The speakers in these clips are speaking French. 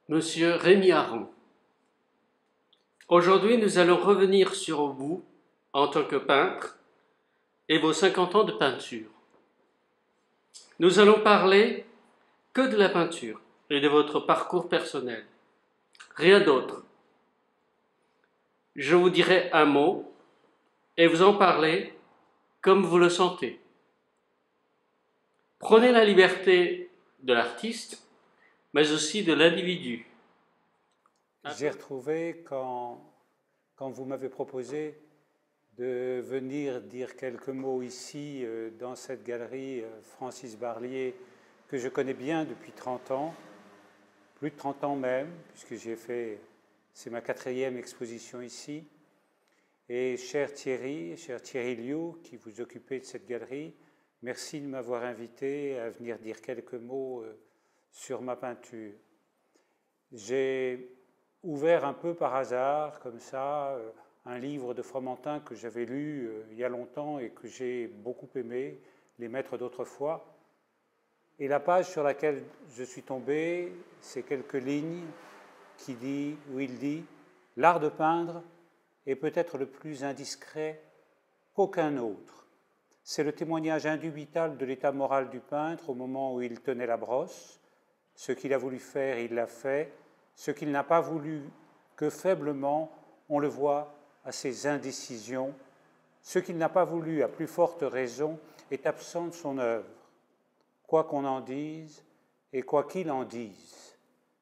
Monsieur Rémi Aron. Aujourd'hui, nous allons revenir sur vous en tant que peintre et vos 50 ans de peinture. Nous allons parler que de la peinture et de votre parcours personnel. Rien d'autre. Je vous dirai un mot et vous en parlez comme vous le sentez. Prenez la liberté de l'artiste, mais aussi de l'individu. J'ai retrouvé quand vous m'avez proposé de venir dire quelques mots ici dans cette galerie Francis Barlier que je connais bien depuis 30 ans, plus de 30 ans même, puisque c'est ma 4e exposition ici. Et cher Thierry Liu, qui vous occupez de cette galerie, merci de m'avoir invité à venir dire quelques mots sur ma peinture. J'ai ouvert un peu par hasard, comme ça, un livre de Fromentin que j'avais lu il y a longtemps et que j'ai beaucoup aimé, Les Maîtres d'autrefois. Et la page sur laquelle je suis tombé, c'est quelques lignes où il dit « L'art de peindre est peut-être le plus indiscret qu'aucun autre. C'est le témoignage indubitable de l'état moral du peintre au moment où il tenait la brosse. Ce qu'il a voulu faire, il l'a fait. Ce qu'il n'a pas voulu que faiblement, on le voit à ses indécisions. Ce qu'il n'a pas voulu à plus forte raison est absent de son œuvre. Quoi qu'on en dise et quoi qu'il en dise.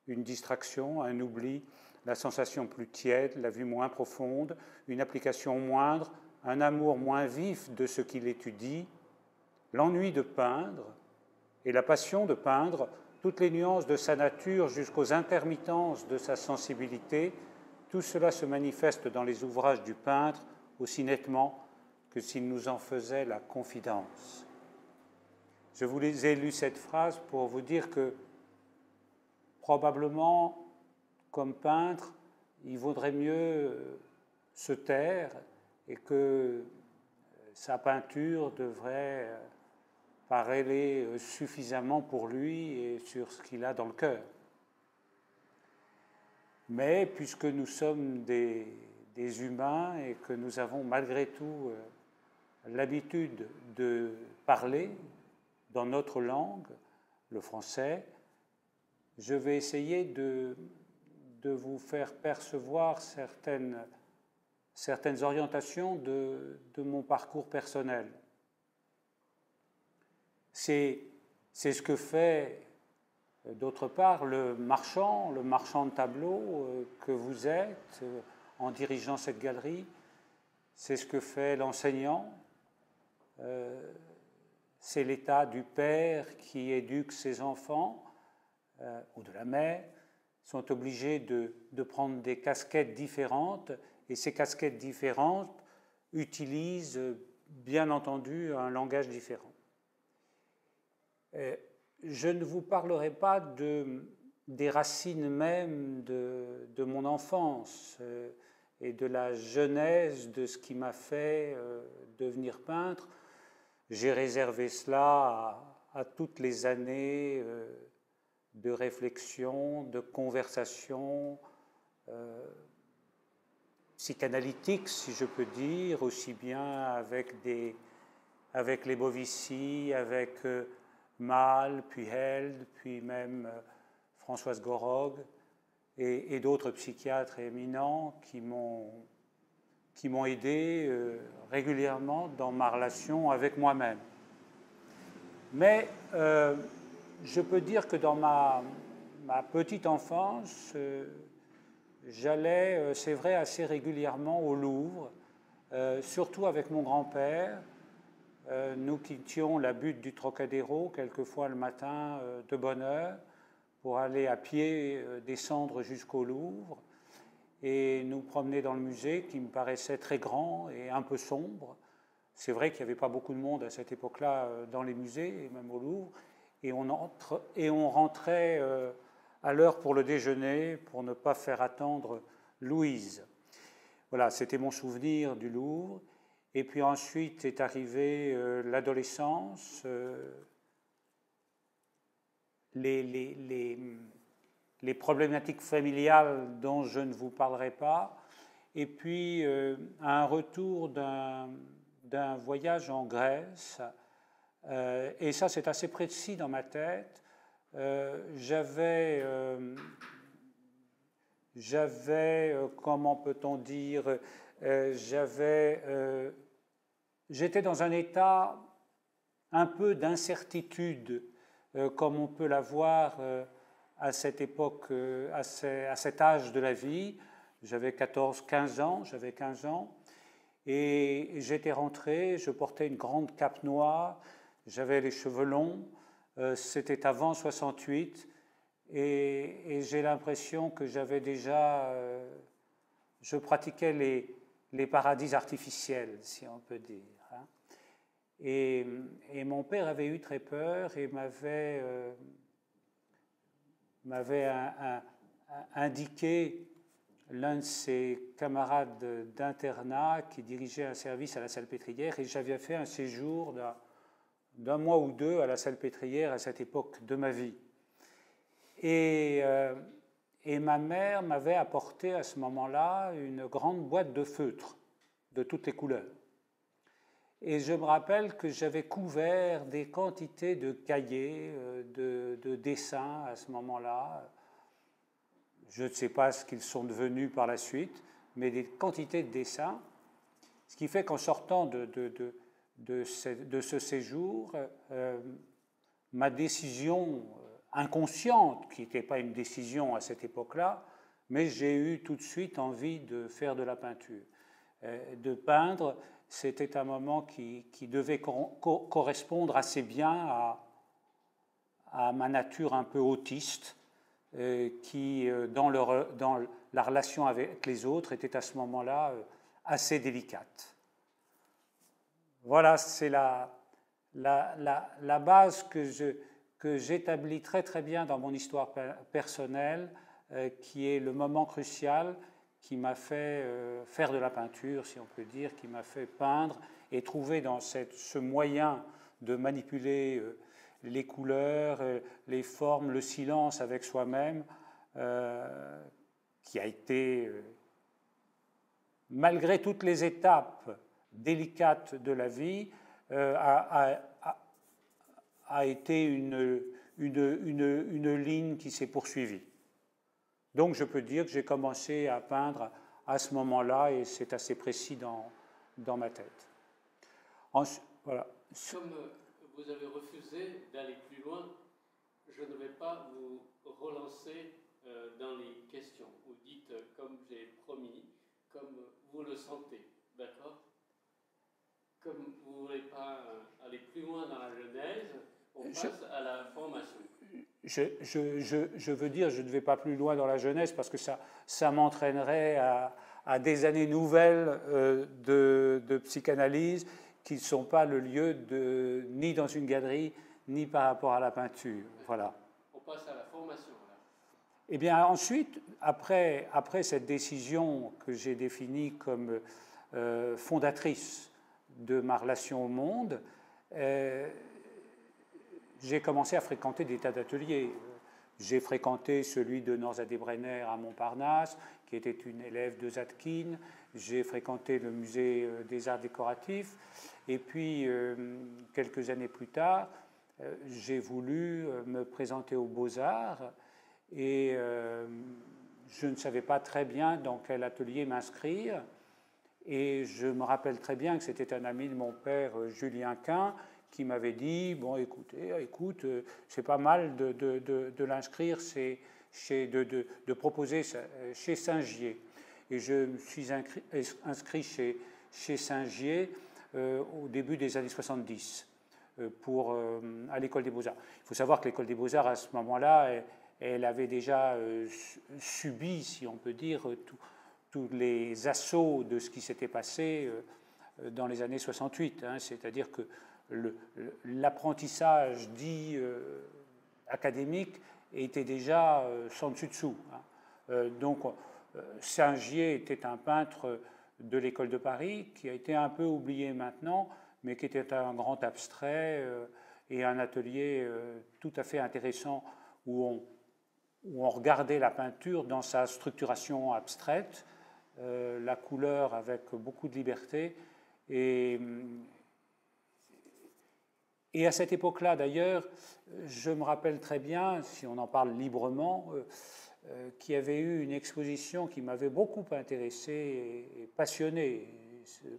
Une distraction, un oubli, la sensation plus tiède, la vue moins profonde, une application moindre, un amour moins vif de ce qu'il étudie, l'ennui de peindre et la passion de peindre, toutes les nuances de sa nature jusqu'aux intermittences de sa sensibilité, tout cela se manifeste dans les ouvrages du peintre aussi nettement que s'il nous en faisait la confidence. Je vous ai lu cette phrase pour vous dire que probablement, comme peintre, il vaudrait mieux se taire et que sa peinture devrait parler suffisamment pour lui et sur ce qu'il a dans le cœur. Mais puisque nous sommes des humains et que nous avons malgré tout l'habitude de parler dans notre langue, le français, je vais essayer de vous faire percevoir certaines orientations de mon parcours personnel. C'est ce que fait, d'autre part, le marchand de tableaux que vous êtes en dirigeant cette galerie. C'est ce que fait l'enseignant. C'est l'état du père qui éduque ses enfants, ou de la mère, sont obligés de prendre des casquettes différentes, et ces casquettes différentes utilisent, bien entendu, un langage différent. Je ne vous parlerai pas des racines même de mon enfance et de la genèse de ce qui m'a fait devenir peintre. J'ai réservé cela à toutes les années de réflexion, de conversation psychanalytique, si je peux dire, aussi bien avec les Bovici, avec Malle, puis Held, puis même Françoise Gorog et d'autres psychiatres éminents qui m'ont aidé régulièrement dans ma relation avec moi-même. Mais je peux dire que dans ma petite enfance, j'allais, c'est vrai, assez régulièrement au Louvre, surtout avec mon grand-père. Nous quittions la butte du Trocadéro, quelquefois le matin de bonne heure, pour aller à pied descendre jusqu'au Louvre et nous promener dans le musée qui me paraissait très grand et un peu sombre. C'est vrai qu'il n'y avait pas beaucoup de monde à cette époque-là dans les musées, et même au Louvre, et on rentrait à l'heure pour le déjeuner pour ne pas faire attendre Louise. Voilà, c'était mon souvenir du Louvre. Et puis ensuite est arrivée l'adolescence, les les problématiques familiales dont je ne vous parlerai pas, et puis un retour d'un voyage en Grèce, et ça c'est assez précis dans ma tête. J'avais, comment peut-on dire, j'étais dans un état un peu d'incertitude, comme on peut l'avoir à cette époque, à cet âge de la vie. J'avais 15 ans, et j'étais rentré, je portais une grande cape noire, j'avais les cheveux longs, c'était avant 68, et j'ai l'impression que j'avais déjà, je pratiquais les paradis artificiels, si on peut dire. Hein. Et mon père avait eu très peur et m'avait indiqué l'un de ses camarades d'internat qui dirigeait un service à la Salpêtrière, et j'avais fait un séjour d'un mois ou deux à la Salpêtrière à cette époque de ma vie. Et ma mère m'avait apporté à ce moment-là une grande boîte de feutres de toutes les couleurs. Et je me rappelle que j'avais couvert des quantités de cahiers, de dessins à ce moment-là. Je ne sais pas ce qu'ils sont devenus par la suite, mais des quantités de dessins. Ce qui fait qu'en sortant de ce séjour, ma décision inconsciente, qui n'était pas une décision à cette époque-là, mais j'ai eu tout de suite envie de faire de la peinture. De peindre, c'était un moment qui devait correspondre assez bien à ma nature un peu autiste, qui, dans la relation avec les autres, était à ce moment-là assez délicate. Voilà, c'est la base que j'établis très très bien dans mon histoire personnelle, qui est le moment crucial qui m'a fait faire de la peinture, si on peut dire, qui m'a fait peindre et trouver dans ce moyen de manipuler les couleurs, les formes, le silence avec soi-même, qui a été, malgré toutes les étapes délicates de la vie, a été une ligne qui s'est poursuivie. Donc je peux dire que j'ai commencé à peindre à ce moment-là, et c'est assez précis dans ma tête. Voilà. Comme vous avez refusé d'aller plus loin, je ne vais pas vous relancer dans les questions. Vous dites comme j'ai promis, comme vous le sentez, d'accord? Comme vous ne voulez pas aller plus loin dans la genèse, on passe à la formation. Je veux dire, je ne vais pas plus loin dans la jeunesse parce que ça m'entraînerait à des années nouvelles de psychanalyse qui ne sont pas le lieu ni dans une galerie, ni par rapport à la peinture. Voilà. On passe à la formation. Là. Eh bien, ensuite, après cette décision que j'ai définie comme fondatrice de ma relation au monde, j'ai commencé à fréquenter des tas d'ateliers. J'ai fréquenté celui de Norza Debrenner à Montparnasse, qui était une élève de Zadkine. J'ai fréquenté le musée des arts décoratifs. Et puis, quelques années plus tard, j'ai voulu me présenter aux Beaux-Arts. Et je ne savais pas très bien dans quel atelier m'inscrire. Et je me rappelle très bien que c'était un ami de mon père, Julien Quin, qui m'avait dit, bon, écoute, c'est pas mal de l'inscrire, de proposer chez Saint-Gier. Et je me suis inscrit chez Saint-Gier au début des années 70 à l'École des Beaux-Arts. Il faut savoir que l'École des Beaux-Arts, à ce moment-là, elle avait déjà subi, si on peut dire, tous les assauts de ce qui s'était passé dans les années 68. Hein, c'est-à-dire que l'apprentissage dit académique était déjà sans dessus-dessous. Hein. Donc, Saint-Gier était un peintre de l'École de Paris qui a été un peu oublié maintenant, mais qui était un grand abstrait et un atelier tout à fait intéressant où où on regardait la peinture dans sa structuration abstraite, la couleur avec beaucoup de liberté. Et à cette époque-là, d'ailleurs, je me rappelle très bien, si on en parle librement, qu'il y avait eu une exposition qui m'avait beaucoup intéressé et passionné,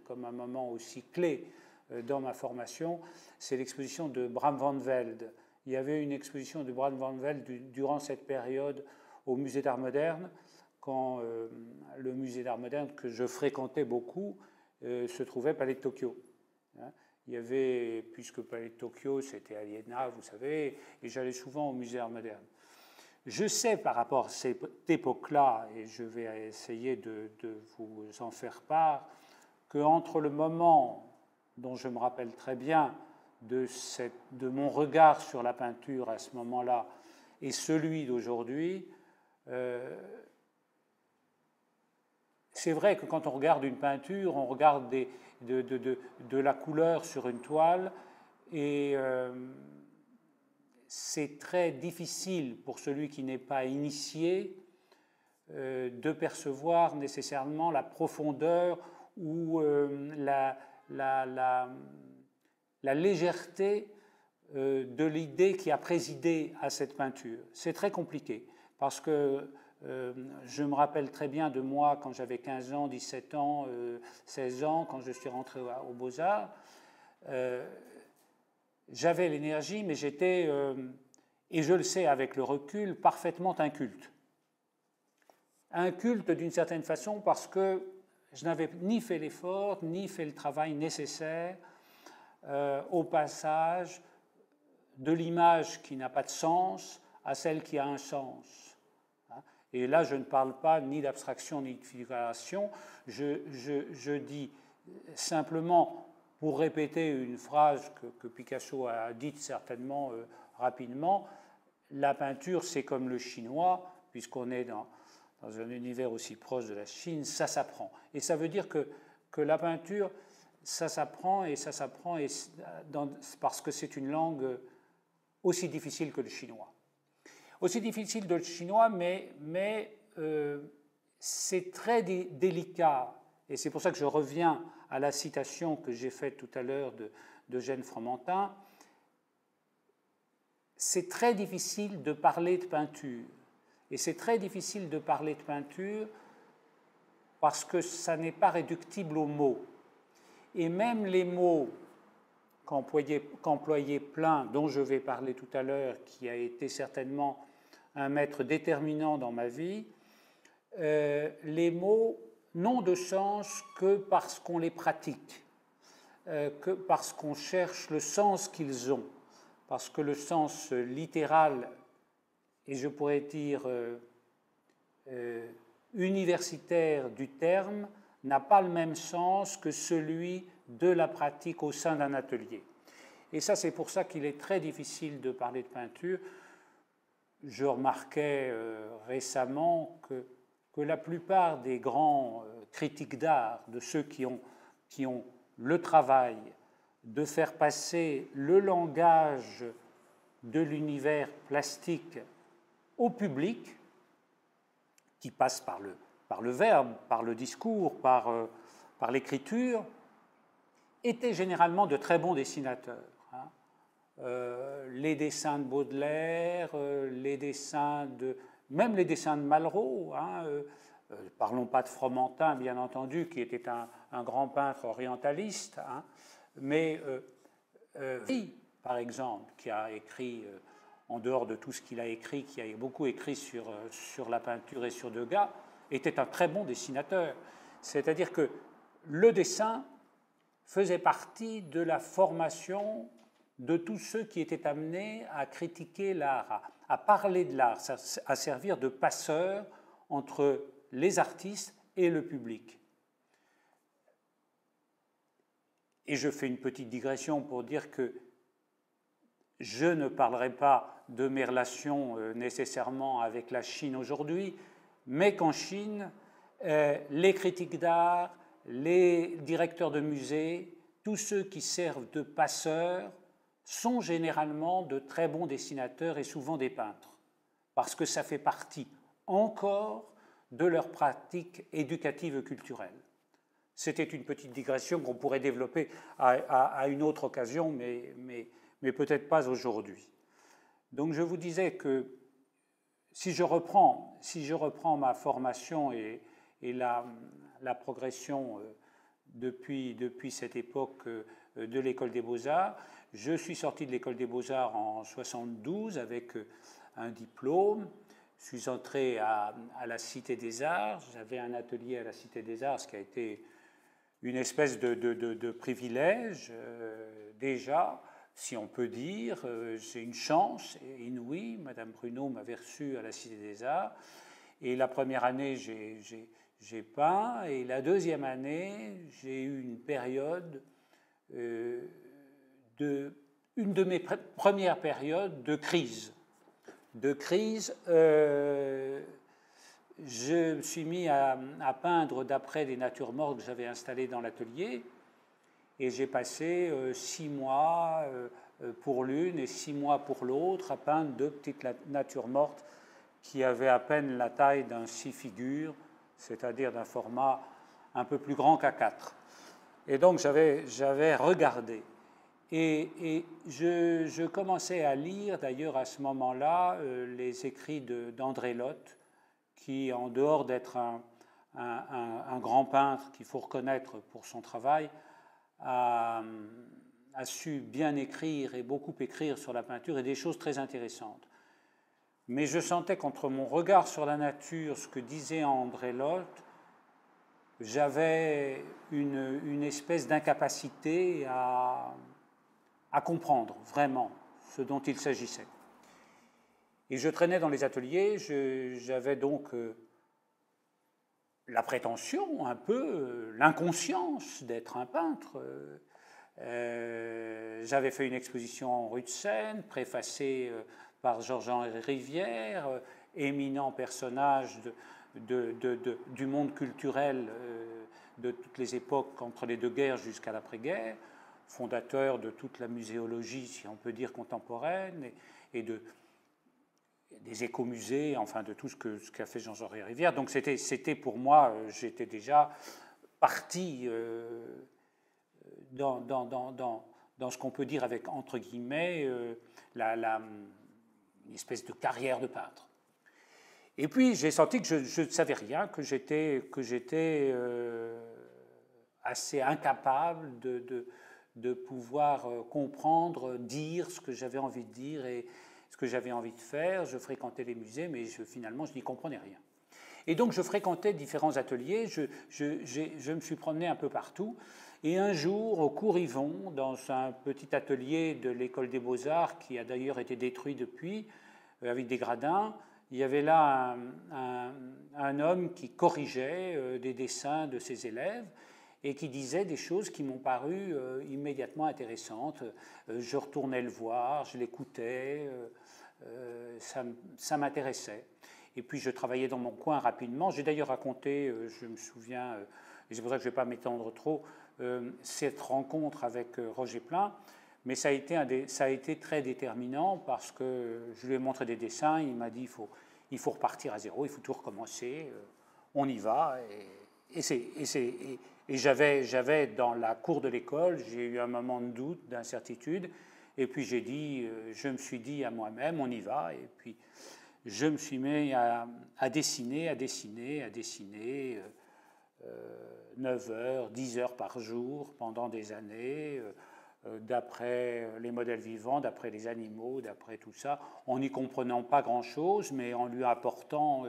comme un moment aussi clé dans ma formation, c'est l'exposition de Bram van Velde. Il y avait une exposition de Bram van Velde durant cette période au Musée d'Art moderne, quand le Musée d'Art moderne que je fréquentais beaucoup se trouvait Palais de Tokyo. Il y avait, puisque Palais de Tokyo, c'était à l'IENA, vous savez, et j'allais souvent au Musée d'Art moderne. Je sais par rapport à cette époque-là, et je vais essayer de vous en faire part, qu'entre le moment dont je me rappelle très bien de mon regard sur la peinture à ce moment-là et celui d'aujourd'hui, c'est vrai que quand on regarde une peinture, on regarde de la couleur sur une toile et c'est très difficile pour celui qui n'est pas initié de percevoir nécessairement la profondeur ou la légèreté de l'idée qui a présidé à cette peinture. C'est très compliqué parce que je me rappelle très bien de moi quand j'avais 15 ans, 17 ans, 16 ans, quand je suis rentré aux Beaux-Arts. J'avais l'énergie, mais j'étais, et je le sais avec le recul, parfaitement inculte. Inculte d'une certaine façon parce que je n'avais ni fait l'effort, ni fait le travail nécessaire au passage de l'image qui n'a pas de sens à celle qui a un sens. Et là, je ne parle pas ni d'abstraction ni de figuration, je dis simplement, pour répéter une phrase que Picasso a dite certainement rapidement, la peinture, c'est comme le chinois, puisqu'on est dans un univers aussi proche de la Chine, ça s'apprend. Et ça veut dire que la peinture, ça s'apprend, parce que c'est une langue aussi difficile que le chinois. Aussi difficile que le chinois, mais c'est très délicat. Et c'est pour ça que je reviens à la citation que j'ai faite tout à l'heure d'Eugène Fromentin. C'est très difficile de parler de peinture. Et c'est très difficile de parler de peinture parce que ça n'est pas réductible aux mots. Et même les mots qu'employait Plein, dont je vais parler tout à l'heure, qui a été certainement un maître déterminant dans ma vie, les mots n'ont de sens que parce qu'on les pratique, que parce qu'on cherche le sens qu'ils ont, parce que le sens littéral, et je pourrais dire universitaire du terme, n'a pas le même sens que celui de la pratique au sein d'un atelier. Et ça, c'est pour ça qu'il est très difficile de parler de peinture. Je remarquais récemment que la plupart des grands critiques d'art, de ceux qui ont le travail de faire passer le langage de l'univers plastique au public, qui passe par le verbe, par le discours, par l'écriture, étaient généralement de très bons dessinateurs. Les dessins de Baudelaire, même les dessins de Malraux, parlons pas de Fromentin, bien entendu, qui était un grand peintre orientaliste, mais par exemple, qui a écrit, en dehors de tout ce qu'il a écrit, qui a beaucoup écrit sur la peinture et sur Degas, était un très bon dessinateur. C'est-à-dire que le dessin faisait partie de la formation de tous ceux qui étaient amenés à critiquer l'art, à parler de l'art, à servir de passeur entre les artistes et le public. Et je fais une petite digression pour dire que je ne parlerai pas de mes relations nécessairement avec la Chine aujourd'hui, mais qu'en Chine, les critiques d'art, les directeurs de musées, tous ceux qui servent de passeurs sont généralement de très bons dessinateurs et souvent des peintres. parce que ça fait partie encore de leur pratique éducative culturelle. C'était une petite digression qu'on pourrait développer à une autre occasion, mais peut-être pas aujourd'hui. Donc je vous disais que si je reprends ma formation et la progression depuis cette époque de l'École des Beaux-Arts, je suis sorti de l'École des Beaux-Arts en 1972 avec un diplôme. Je suis entré à la Cité des Arts. J'avais un atelier à la Cité des Arts, ce qui a été une espèce de privilège déjà, si on peut dire. C'est une chance inouïe. Madame Bruno m'avait reçu à la Cité des Arts. Et la première année, j'ai peint. Et la deuxième année, j'ai eu une période, une de mes premières périodes de crise. Je me suis mis à peindre d'après des natures mortes que j'avais installées dans l'atelier. Et j'ai passé 6 mois pour l'une et 6 mois pour l'autre à peindre 2 petites natures mortes qui avaient à peine la taille d'un 6 figures, c'est-à-dire d'un format un peu plus grand qu'A4. Et donc j'avais regardé. Et je commençais à lire, d'ailleurs à ce moment-là, les écrits d'André Lotte, qui, en dehors d'être un grand peintre qu'il faut reconnaître pour son travail, a su bien écrire et beaucoup écrire sur la peinture et des choses très intéressantes. Mais je sentais qu'entre mon regard sur la nature, ce que disait André Lotte, j'avais une espèce d'incapacité à comprendre vraiment ce dont il s'agissait. Et je traînais dans les ateliers, j'avais donc la prétention, un peu, l'inconscience d'être un peintre. J'avais fait une exposition en rue de Seine, préfacée par Georges-Henri Rivière, éminent personnage du monde culturel de toutes les époques, entre les deux guerres jusqu'à l'après-guerre, fondateur de toute la muséologie, si on peut dire, contemporaine, et des écomusées, enfin de tout ce qu'a fait Georges-Henri Rivière. Donc c'était pour moi, j'étais déjà parti dans ce qu'on peut dire avec, entre guillemets, une espèce de carrière de peintre. Et puis j'ai senti que je ne savais rien, que j'étais assez incapable de pouvoir comprendre, dire ce que j'avais envie de dire et ce que j'avais envie de faire. Je fréquentais les musées, mais finalement je n'y comprenais rien. Et donc je fréquentais différents ateliers, je me suis promené un peu partout. Et un jour, au cours Yvon, dans un petit atelier de l'École des Beaux-Arts, qui a d'ailleurs été détruit depuis, avec des gradins, il y avait là un homme qui corrigeait des dessins de ses élèves et qui disait des choses qui m'ont paru immédiatement intéressantes. Je retournais le voir, je l'écoutais, ça m'intéressait. Et puis je travaillais dans mon coin rapidement. J'ai d'ailleurs raconté, je me souviens, et c'est pour ça que je ne vais pas m'étendre trop, cette rencontre avec Roger Plein, mais ça a été très déterminant parce que je lui ai montré des dessins, il m'a dit il faut repartir à zéro, il faut tout recommencer, on y va. Et j'avais dans la cour de l'école, j'ai eu un moment de doute, d'incertitude, et puis je me suis dit à moi-même, on y va, et puis je me suis mis à dessiner 9 heures, 10 heures par jour pendant des années, d'après les modèles vivants, d'après les animaux, d'après tout ça, en n'y comprenant pas grand-chose, mais en lui apportant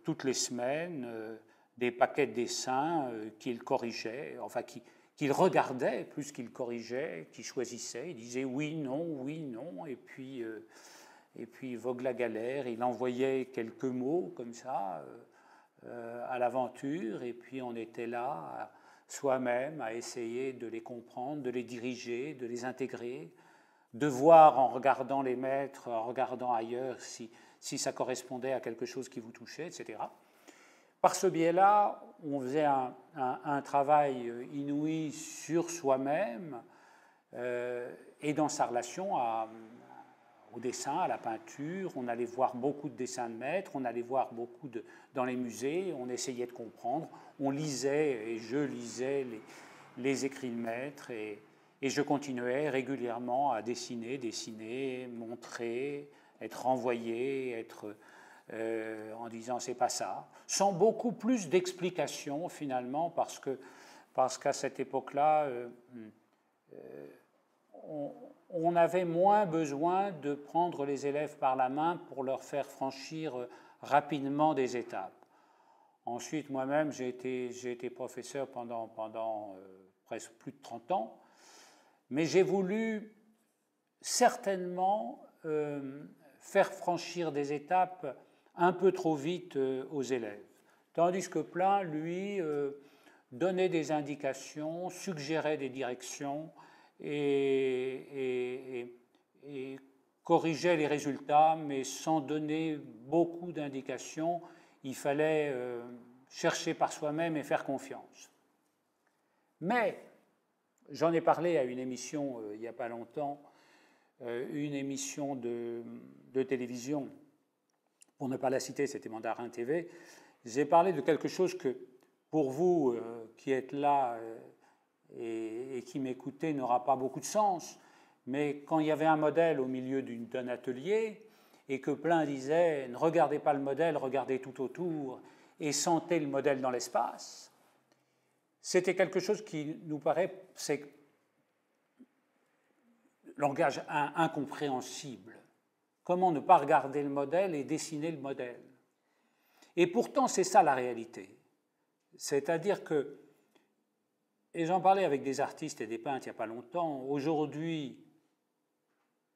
toutes les semaines des paquets de dessins qu'il corrigeait, enfin qu'il regardait plus qu'il corrigeait, qu'il choisissait, il disait oui, non, et puis vogue la galère, il envoyait quelques mots comme ça à l'aventure, et puis on était là soi-même à essayer de les comprendre, de les diriger, de les intégrer, de voir en regardant les maîtres, en regardant ailleurs si ça correspondait à quelque chose qui vous touchait, etc. Par ce biais-là, on faisait un travail inouï sur soi-même et dans sa relation au dessin, à la peinture, on allait voir beaucoup de dessins de maîtres, on allait voir beaucoup dans les musées, on essayait de comprendre, on lisait, et je lisais les écrits de maîtres, et je continuais régulièrement à dessiner, montrer, être renvoyé, en disant c'est pas ça, sans beaucoup plus d'explications finalement, parce qu'à cette époque-là, on avait moins besoin de prendre les élèves par la main pour leur faire franchir rapidement des étapes. Ensuite, moi-même, j'ai été professeur pendant presque plus de 30 ans, mais j'ai voulu certainement faire franchir des étapes un peu trop vite aux élèves. Tandis que Plein, lui, donnait des indications, suggérait des directions et corrigeait les résultats, mais sans donner beaucoup d'indications. Il fallait chercher par soi-même et faire confiance. Mais j'en ai parlé à une émission il n'y a pas longtemps, une émission de télévision, pour ne pas la citer, c'était Mandarin TV. J'ai parlé de quelque chose que, pour vous qui êtes là et qui m'écoutez, n'aura pas beaucoup de sens, mais quand il y avait un modèle au milieu d'un atelier et que Plein disait « Ne regardez pas le modèle, regardez tout autour et sentez le modèle dans l'espace », c'était quelque chose qui nous paraît, c'est langage incompréhensible. Comment ne pas regarder le modèle et dessiner le modèle? Et pourtant, c'est ça la réalité. C'est-à-dire que, et j'en parlais avec des artistes et des peintres il n'y a pas longtemps, aujourd'hui,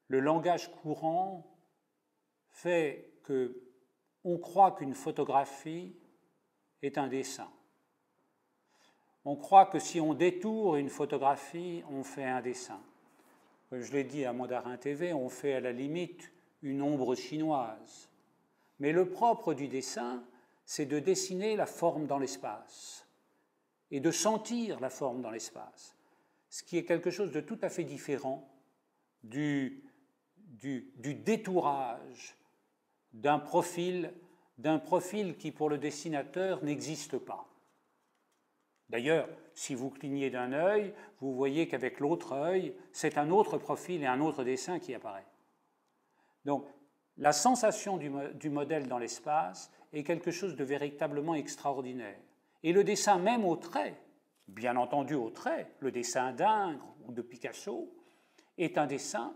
le langage courant fait qu'on croit qu'une photographie est un dessin. On croit que si on détourne une photographie, on fait un dessin. Comme je l'ai dit à Mandarin TV, on fait à la limite une ombre chinoise. Mais le propre du dessin, c'est de dessiner la forme dans l'espace et de sentir la forme dans l'espace, ce qui est quelque chose de tout à fait différent du détourage d'un profil qui, pour le dessinateur, n'existe pas. D'ailleurs, si vous clignez d'un œil, vous voyez qu'avec l'autre œil, c'est un autre profil et un autre dessin qui apparaît. Donc, la sensation du modèle dans l'espace est quelque chose de véritablement extraordinaire. Et le dessin même au trait, bien entendu au trait, le dessin d'Ingres ou de Picasso, est un dessin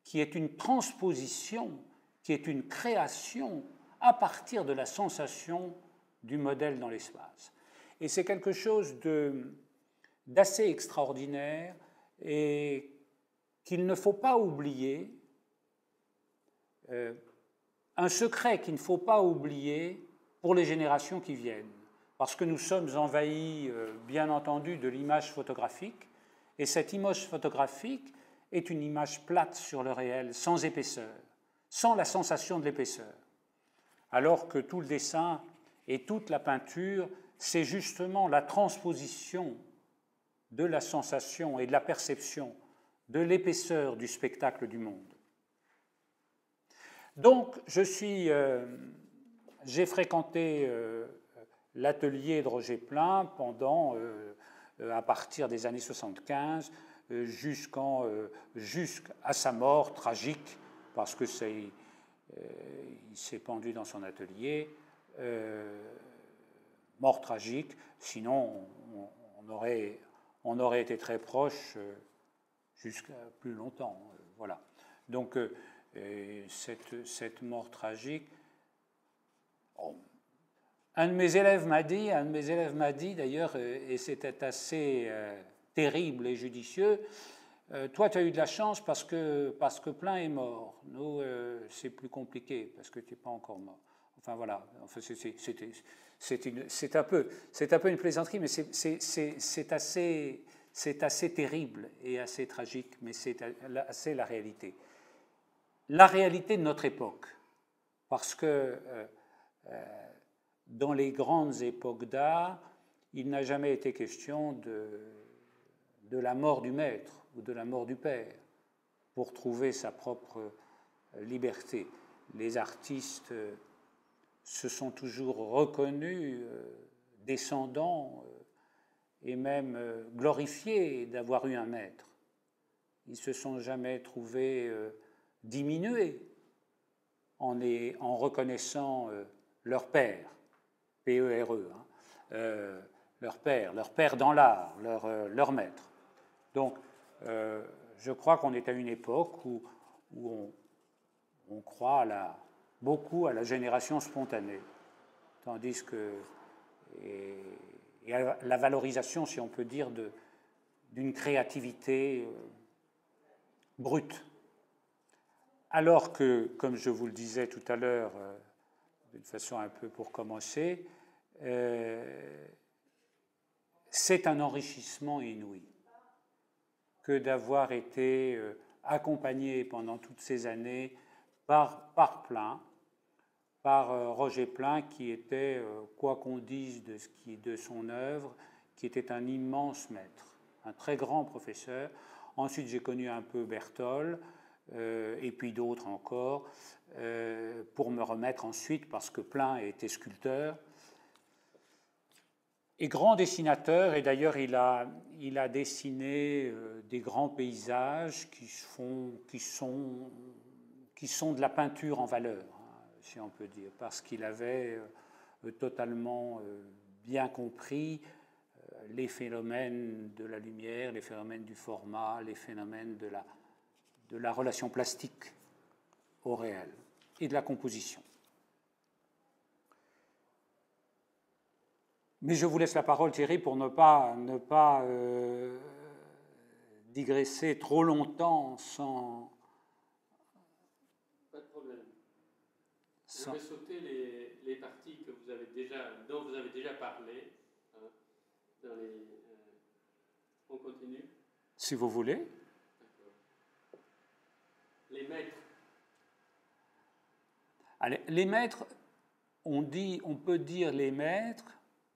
qui est une transposition, qui est une création à partir de la sensation du modèle dans l'espace. Et c'est quelque chose d'assez extraordinaire et qu'il ne faut pas oublier, un secret qu'il ne faut pas oublier pour les générations qui viennent, parce que nous sommes envahis, bien entendu, de l'image photographique, et cette image photographique est une image plate sur le réel, sans épaisseur, sans la sensation de l'épaisseur, alors que tout le dessin et toute la peinture, c'est justement la transposition de la sensation et de la perception de l'épaisseur du spectacle du monde. Donc, j'ai fréquenté l'atelier de Roger Plein à partir des années 75 jusqu'à sa mort tragique, parce que il s'est pendu dans son atelier. Mort tragique, sinon on aurait été très proches jusqu'à plus longtemps. Voilà. Donc cette mort tragique. Un de mes élèves m'a dit d'ailleurs, et c'était assez terrible et judicieux, toi tu as eu de la chance parce que Plein est mort. Nous, c'est plus compliqué parce que tu n'es pas encore mort. Enfin voilà, enfin, c'est un peu une plaisanterie, mais c'est assez terrible et assez tragique, mais c'est assez la réalité. La réalité de notre époque, parce que dans les grandes époques d'art, il n'a jamais été question de la mort du maître ou de la mort du père pour trouver sa propre liberté. Les artistes se sont toujours reconnus descendants et même glorifiés d'avoir eu un maître. Ils ne se sont jamais trouvés diminués en reconnaissant leur père, P-E-R-E, hein, leur père dans l'art, leur maître. Donc, je crois qu'on est à une époque où on croit beaucoup à la génération spontanée, tandis que et à la valorisation, si on peut dire, d'une créativité brute. Alors que, comme je vous le disais tout à l'heure, d'une façon un peu pour commencer, c'est un enrichissement inouï que d'avoir été accompagné pendant toutes ces années par Plein, par Roger Plein, qui était, quoi qu'on dise de son œuvre, qui était un immense maître, un très grand professeur. Ensuite, j'ai connu un peu Berthold, et puis d'autres encore, pour me remettre ensuite, parce que Plein était sculpteur, et grand dessinateur, et d'ailleurs il a dessiné des grands paysages qui sont de la peinture en valeur, hein, si on peut dire, parce qu'il avait totalement bien compris les phénomènes de la lumière, les phénomènes du format, les phénomènes de la relation plastique au réel et de la composition. Mais je vous laisse la parole, Thierry, pour ne pas digresser trop longtemps sans... Pas de problème. Je vais sauter les parties dont vous avez déjà parlé. Hein, on continue. Si vous voulez. D'accord. Les maîtres. Allez, les maîtres, on peut dire les maîtres,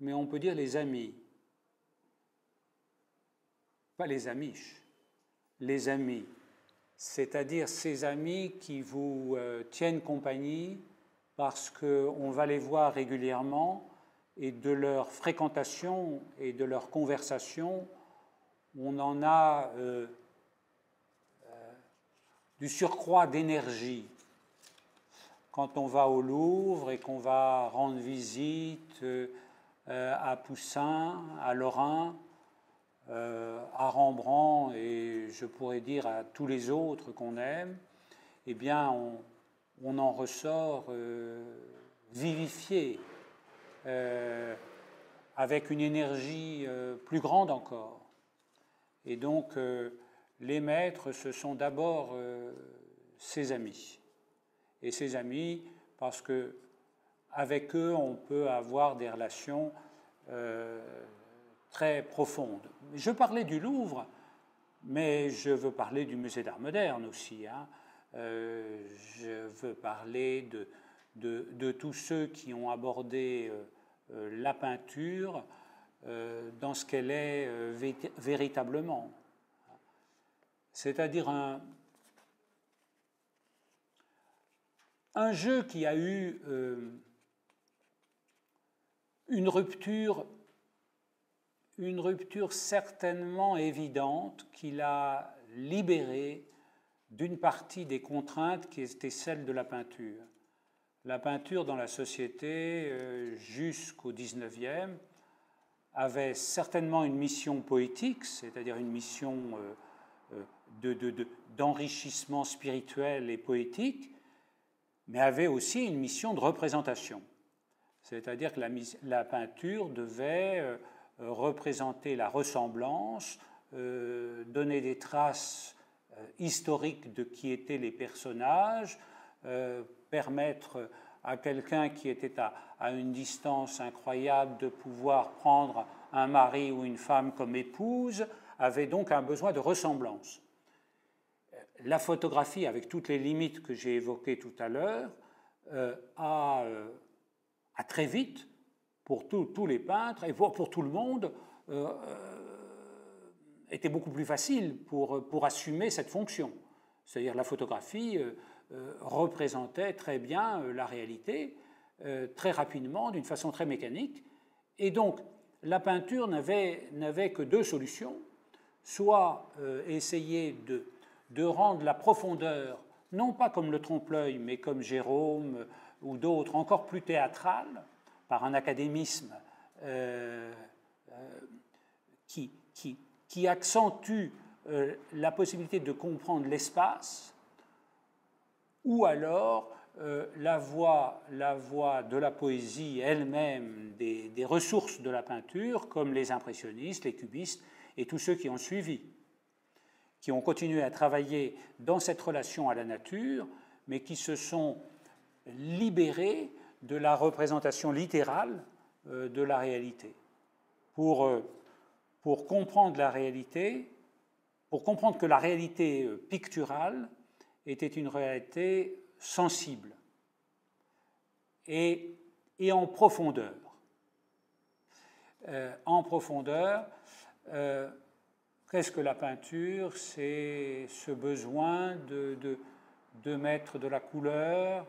mais on peut dire les amis. Pas les amiches, les amis. C'est-à-dire ces amis qui vous tiennent compagnie parce qu'on va les voir régulièrement et de leur fréquentation et de leur conversation, on en a du surcroît d'énergie. Quand on va au Louvre et qu'on va rendre visite à Poussin, à Lorrain, à Rembrandt et je pourrais dire à tous les autres qu'on aime, eh bien on en ressort vivifié, avec une énergie plus grande encore. Et donc les maîtres, ce sont d'abord ses amis. Et ses amis, parce que avec eux, on peut avoir des relations très profondes. Je parlais du Louvre, mais je veux parler du Musée d'Art moderne aussi. Hein. Je veux parler de tous ceux qui ont abordé la peinture dans ce qu'elle est véritablement. C'est-à-dire un jeu qui a eu une rupture certainement évidente, qui l'a libéré d'une partie des contraintes qui étaient celles de la peinture. La peinture dans la société, jusqu'au XIXe, avait certainement une mission poétique, c'est-à-dire une mission d'enrichissement spirituel et poétique, mais avait aussi une mission de représentation. C'est-à-dire que la peinture devait représenter la ressemblance, donner des traces historiques de qui étaient les personnages, permettre à quelqu'un qui était à une distance incroyable de pouvoir prendre un mari ou une femme comme épouse, avait donc un besoin de ressemblance. La photographie, avec toutes les limites que j'ai évoquées tout à l'heure, a très vite, pour tous les peintres et pour tout le monde, était beaucoup plus facile pour assumer cette fonction. C'est-à-dire la photographie représentait très bien la réalité, très rapidement, d'une façon très mécanique. Et donc, la peinture n'avait que deux solutions, soit essayer de rendre la profondeur, non pas comme le trompe-l'œil, mais comme Gérôme ou d'autres, encore plus théâtrale, par un académisme qui accentue la possibilité de comprendre l'espace, ou alors la voie de la poésie elle-même, des ressources de la peinture, comme les impressionnistes, les cubistes et tous ceux qui ont suivi, qui ont continué à travailler dans cette relation à la nature, mais qui se sont libérés de la représentation littérale de la réalité. Pour comprendre la réalité, pour comprendre que la réalité picturale était une réalité sensible et en profondeur. Qu'est-ce que la peinture? C'est ce besoin de mettre de la couleur,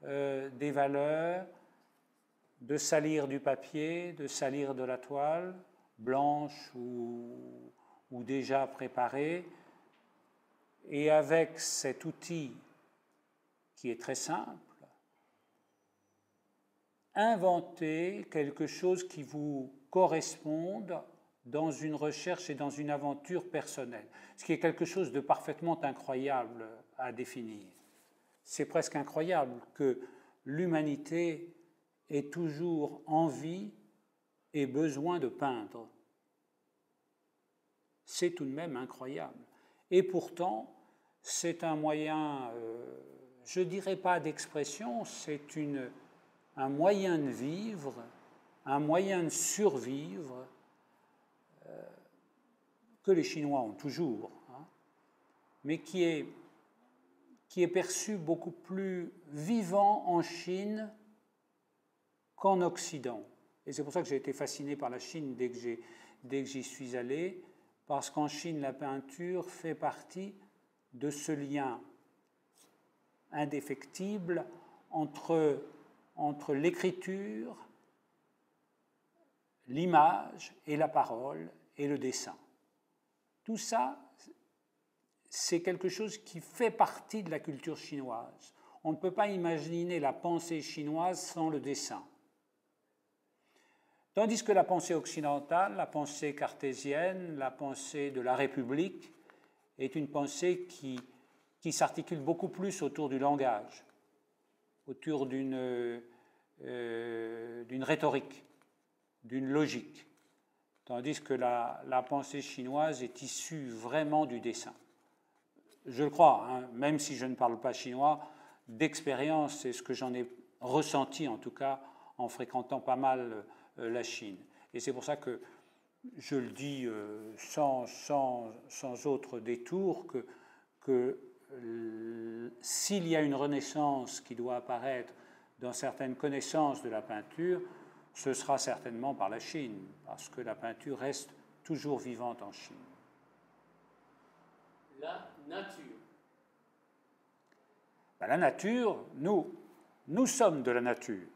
des valeurs, de salir du papier, de salir de la toile, blanche ou déjà préparée, et avec cet outil qui est très simple, inventer quelque chose qui vous corresponde dans une recherche et dans une aventure personnelle, ce qui est quelque chose de parfaitement incroyable à définir. C'est presque incroyable que l'humanité ait toujours envie et besoin de peindre. C'est tout de même incroyable. Et pourtant, c'est un moyen, je ne dirais pas d'expression, c'est un moyen de vivre, un moyen de survivre que les Chinois ont toujours, mais qui est perçu beaucoup plus vivant en Chine qu'en Occident. Et c'est pour ça que j'ai été fasciné par la Chine dès que j'y suis allé, parce qu'en Chine, la peinture fait partie de ce lien indéfectible entre l'écriture, l'image et la parole et le dessin. Tout ça, c'est quelque chose qui fait partie de la culture chinoise. On ne peut pas imaginer la pensée chinoise sans le dessin. Tandis que la pensée occidentale, la pensée cartésienne, la pensée de la République, est une pensée qui s'articule beaucoup plus autour du langage, autour d'une rhétorique, d'une logique, tandis que la pensée chinoise est issue vraiment du dessin. Je le crois, même si je ne parle pas chinois, d'expérience, c'est ce que j'en ai ressenti en tout cas en fréquentant pas mal la Chine. Et c'est pour ça que je le dis sans autre détour que s'il y a une renaissance qui doit apparaître dans certaines connaissances de la peinture, ce sera certainement par la Chine, parce que la peinture reste toujours vivante en Chine. La nature. La nature, nous sommes de la nature.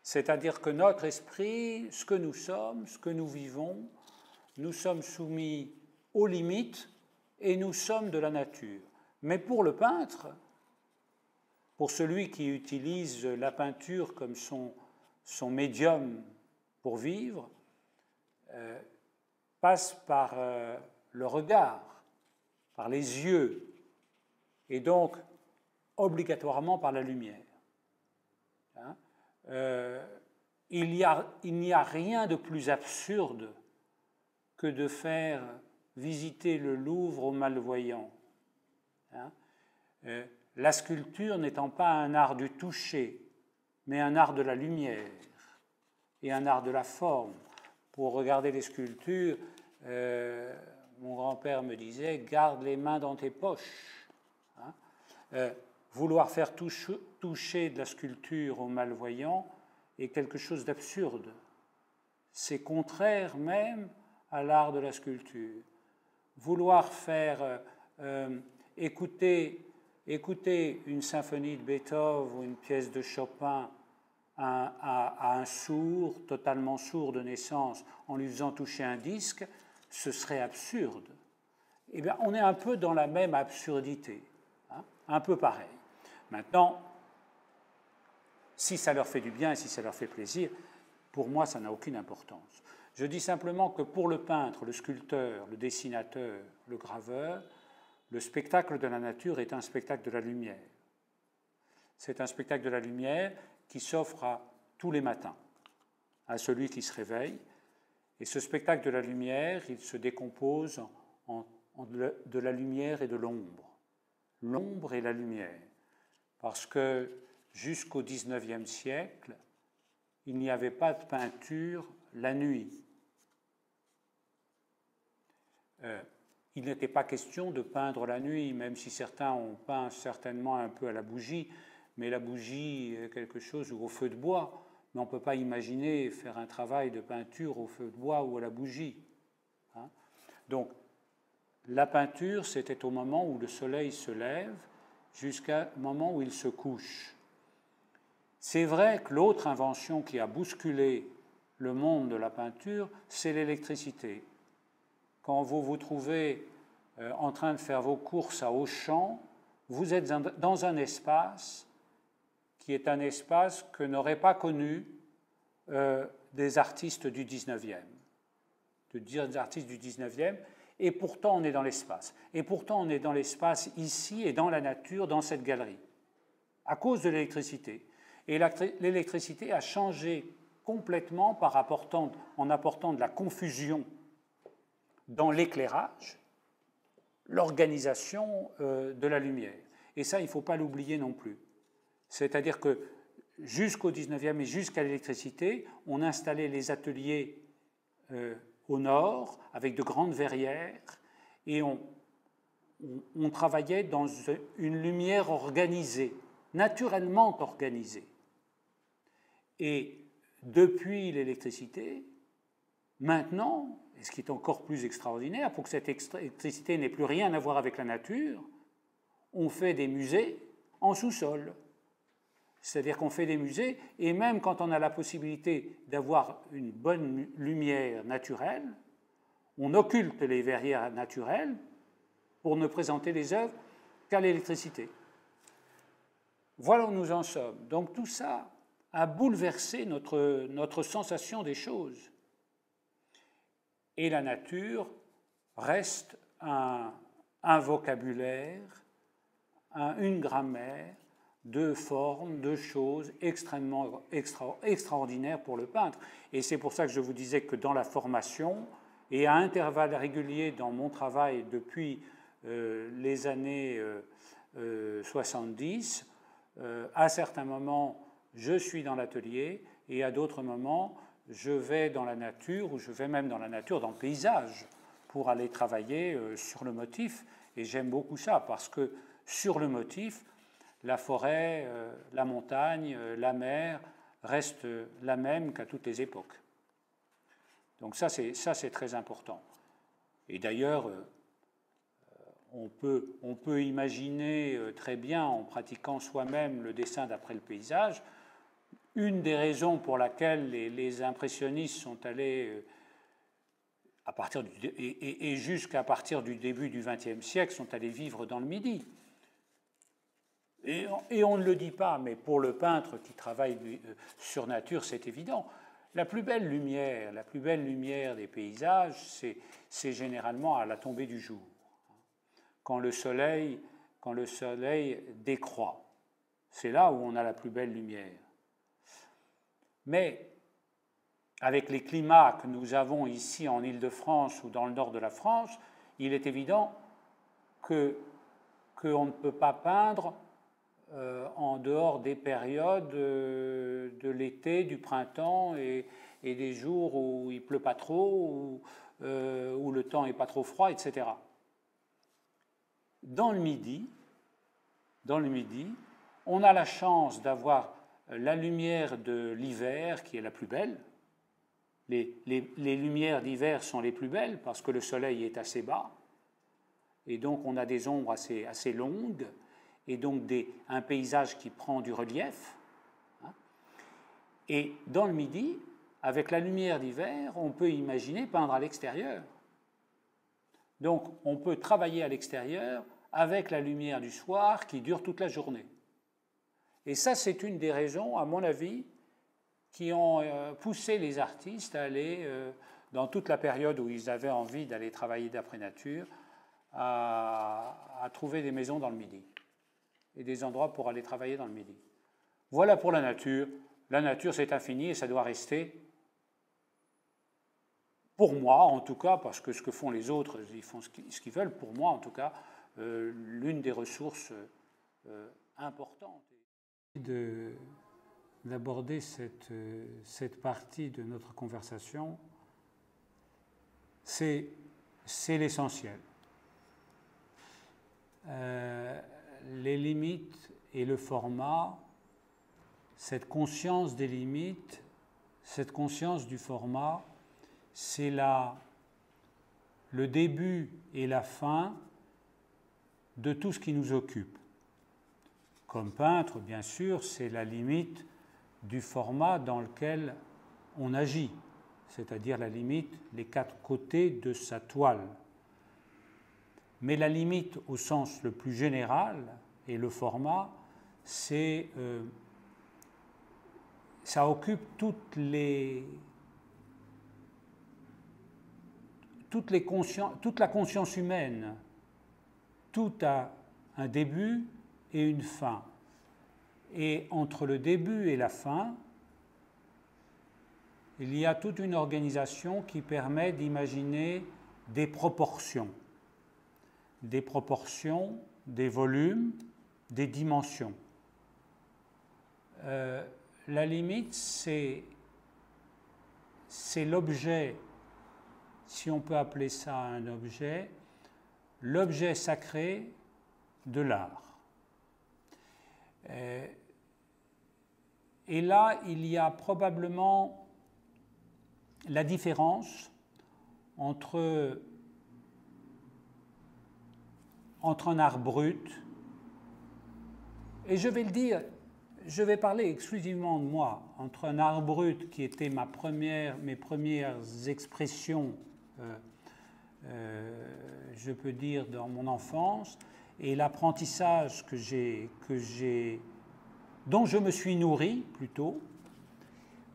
C'est-à-dire que notre esprit, ce que nous sommes, ce que nous vivons, nous sommes soumis aux limites et nous sommes de la nature. Mais pour le peintre, pour celui qui utilise la peinture comme son médium pour vivre, passe par le regard, par les yeux, et donc obligatoirement par la lumière. Il n'y a rien de plus absurde que de faire visiter le Louvre aux malvoyants. La sculpture n'étant pas un art du toucher, mais un art de la lumière et un art de la forme. Pour regarder les sculptures, mon grand-père me disait « garde les mains dans tes poches ». Vouloir faire toucher de la sculpture aux malvoyants est quelque chose d'absurde. C'est contraire même à l'art de la sculpture. Vouloir faire écouter écouter une symphonie de Beethoven ou une pièce de Chopin à un sourd, totalement sourd de naissance, en lui faisant toucher un disque, ce serait absurde. Eh bien, on est un peu dans la même absurdité, hein, un peu pareil. Maintenant, si ça leur fait du bien et si ça leur fait plaisir, pour moi, ça n'a aucune importance. Je dis simplement que pour le peintre, le sculpteur, le dessinateur, le graveur, le spectacle de la nature est un spectacle de la lumière. C'est un spectacle de la lumière qui s'offre à tous les matins, à celui qui se réveille. Et ce spectacle de la lumière, il se décompose en de la lumière et de l'ombre. L'ombre et la lumière. Parce que jusqu'au XIXe siècle, il n'y avait pas de peinture la nuit. Il n'était pas question de peindre la nuit, même si certains ont peint certainement un peu à la bougie, mais la bougie est quelque chose, ou au feu de bois, mais on ne peut pas imaginer faire un travail de peinture au feu de bois ou à la bougie. Hein? Donc, la peinture, c'était au moment où le soleil se lève jusqu'au moment où il se couche. C'est vrai que l'autre invention qui a bousculé le monde de la peinture, c'est l'électricité. Quand vous vous trouvez en train de faire vos courses à Auchan, vous êtes dans un espace qui est un espace que n'auraient pas connu des artistes du 19e. Des artistes du 19e, et pourtant on est dans l'espace. Et pourtant on est dans l'espace ici et dans la nature, dans cette galerie, à cause de l'électricité. Et l'électricité a changé complètement en apportant de la confusion dans l'éclairage, l'organisation de la lumière. Et ça, il ne faut pas l'oublier non plus. C'est-à-dire que jusqu'au 19e et jusqu'à l'électricité, on installait les ateliers au nord avec de grandes verrières et on travaillait dans une lumière organisée, naturellement organisée. Et depuis l'électricité, maintenant, et ce qui est encore plus extraordinaire, pour que cette électricité n'ait plus rien à voir avec la nature, on fait des musées en sous-sol. C'est-à-dire qu'on fait des musées, et même quand on a la possibilité d'avoir une bonne lumière naturelle, on occulte les verrières naturelles pour ne présenter les œuvres qu'à l'électricité. Voilà où nous en sommes. Donc tout ça a bouleversé notre sensation des choses. Et la nature reste un vocabulaire, une grammaire de formes, de choses extrêmement extraordinaires pour le peintre. Et c'est pour ça que je vous disais que dans la formation, et à intervalles réguliers dans mon travail depuis les années 70, à certains moments, je suis dans l'atelier, et à d'autres moments, je vais dans la nature, ou je vais même dans la nature, dans le paysage, pour aller travailler sur le motif. Et j'aime beaucoup ça, parce que sur le motif, la forêt, la montagne, la mer restent la même qu'à toutes les époques. Donc ça, c'est très important. Et d'ailleurs, on peut imaginer très bien, en pratiquant soi-même le dessin d'après le paysage, une des raisons pour laquelle les impressionnistes sont allés, et jusqu'à partir du début du XXe siècle, sont allés vivre dans le Midi. Et on ne le dit pas, mais pour le peintre qui travaille sur nature, c'est évident. La plus belle lumière des paysages, c'est généralement à la tombée du jour, quand le soleil décroît. C'est là où on a la plus belle lumière. Mais avec les climats que nous avons ici en Île-de-France ou dans le nord de la France, il est évident qu'on ne peut pas peindre en dehors des périodes de l'été, du printemps et des jours où il ne pleut pas trop, où le temps n'est pas trop froid, etc. Dans le Midi, on a la chance d'avoir la lumière de l'hiver qui est la plus belle. Les lumières d'hiver sont les plus belles parce que le soleil est assez bas et donc on a des ombres assez longues. et donc un paysage qui prend du relief. Et dans le Midi, avec la lumière d'hiver, on peut imaginer peindre à l'extérieur. Donc on peut travailler à l'extérieur avec la lumière du soir qui dure toute la journée. Et ça, c'est une des raisons, à mon avis, qui ont poussé les artistes à aller, dans toute la période où ils avaient envie d'aller travailler d'après nature, à trouver des maisons dans le Midi et des endroits pour aller travailler dans le Midi. Voilà pour la nature. La nature, c'est infini et ça doit rester. Pour moi, en tout cas, parce que ce que font les autres, ils font ce qu'ils veulent, pour moi, en tout cas, l'une des ressources importantes. D'aborder cette partie de notre conversation, c'est l'essentiel. Les limites et le format, cette conscience des limites, cette conscience du format, c'est le début et la fin de tout ce qui nous occupe. Comme peintre, bien sûr, c'est la limite du format dans lequel on agit, c'est-à-dire la limite, les quatre côtés de sa toile. Mais la limite au sens le plus général, et le format, ça occupe toute la conscience humaine. Tout a un début et une fin. Et entre le début et la fin, il y a toute une organisation qui permet d'imaginer des proportions, des volumes, des dimensions. La limite, c'est l'objet, si on peut appeler ça un objet, l'objet sacré de l'art. Et là, il y a probablement la différence entre un art brut, et je vais le dire, je vais parler exclusivement de moi, entre un art brut qui était mes premières expressions, je peux dire, dans mon enfance, et l'apprentissage dont je me suis nourri plutôt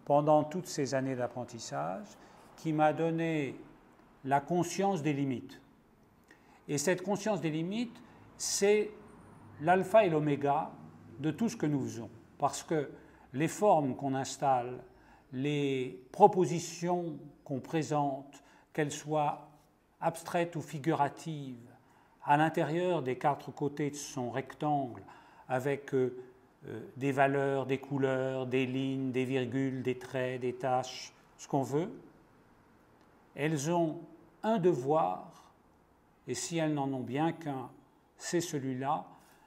pendant toutes ces années d'apprentissage, qui m'a donné la conscience des limites. Et cette conscience des limites, c'est l'alpha et l'oméga de tout ce que nous faisons. Parce que les formes qu'on installe, les propositions qu'on présente, qu'elles soient abstraites ou figuratives, à l'intérieur des quatre côtés de son rectangle, avec des valeurs, des couleurs, des lignes, des virgules, des traits, des taches, ce qu'on veut, elles ont un devoir, et si elles n'en ont bien qu'un, c'est celui-là,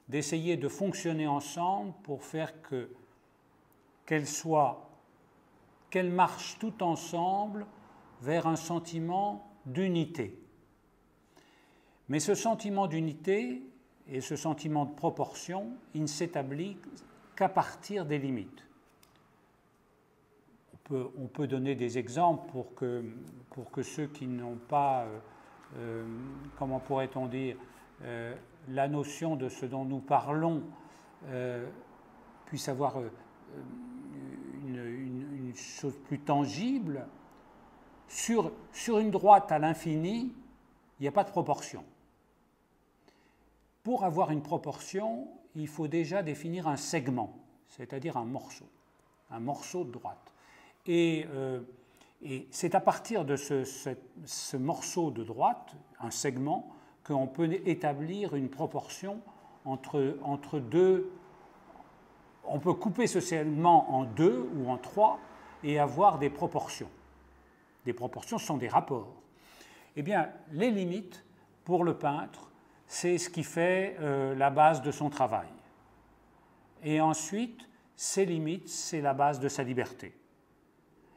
d'essayer de fonctionner ensemble pour faire qu'elles marchent tout ensemble vers un sentiment d'unité. Mais ce sentiment d'unité et ce sentiment de proportion, il ne s'établit qu'à partir des limites. On peut donner des exemples pour que ceux qui n'ont pas, comment pourrait-on dire, la notion de ce dont nous parlons puisse avoir une chose plus tangible. Sur une droite à l'infini, il n'y a pas de proportion. Pour avoir une proportion, il faut déjà définir un segment, c'est-à-dire un morceau de droite. Et c'est à partir de ce morceau de droite, un segment, qu'on peut établir une proportion entre deux. On peut couper ce segment en deux ou en trois et avoir des proportions. Des proportions sont des rapports. Eh bien, les limites, pour le peintre, c'est ce qui fait la base de son travail. Et ensuite, ces limites, c'est la base de sa liberté.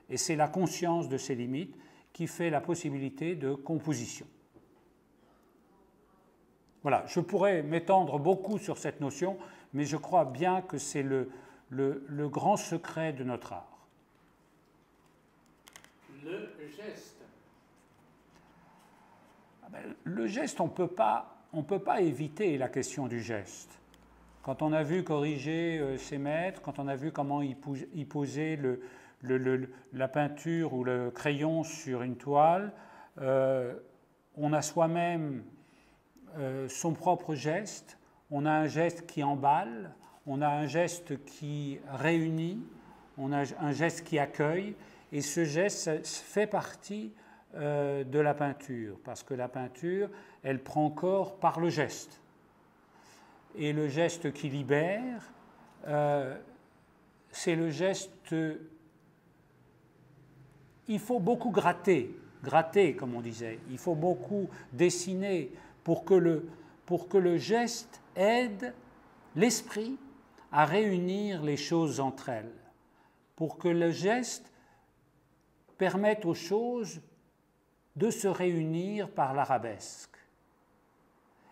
Et c'est la conscience de ces limites qui fait la possibilité de composition. Voilà, je pourrais m'étendre beaucoup sur cette notion, mais je crois bien que c'est le grand secret de notre art. Le geste. Le geste, on ne peut pas éviter la question du geste. Quand on a vu corriger ses maîtres, quand on a vu comment ils posaient la peinture ou le crayon sur une toile, on a soi-même son propre geste, on a un geste qui emballe, on a un geste qui réunit, on a un geste qui accueille, et ce geste fait partie de la peinture, parce que la peinture, elle prend corps par le geste. Et le geste qui libère, c'est le geste... Il faut beaucoup gratter, comme on disait, il faut beaucoup dessiner pour que le geste aide l'esprit à réunir les choses entre elles, pour que le geste permette aux choses de se réunir par l'arabesque.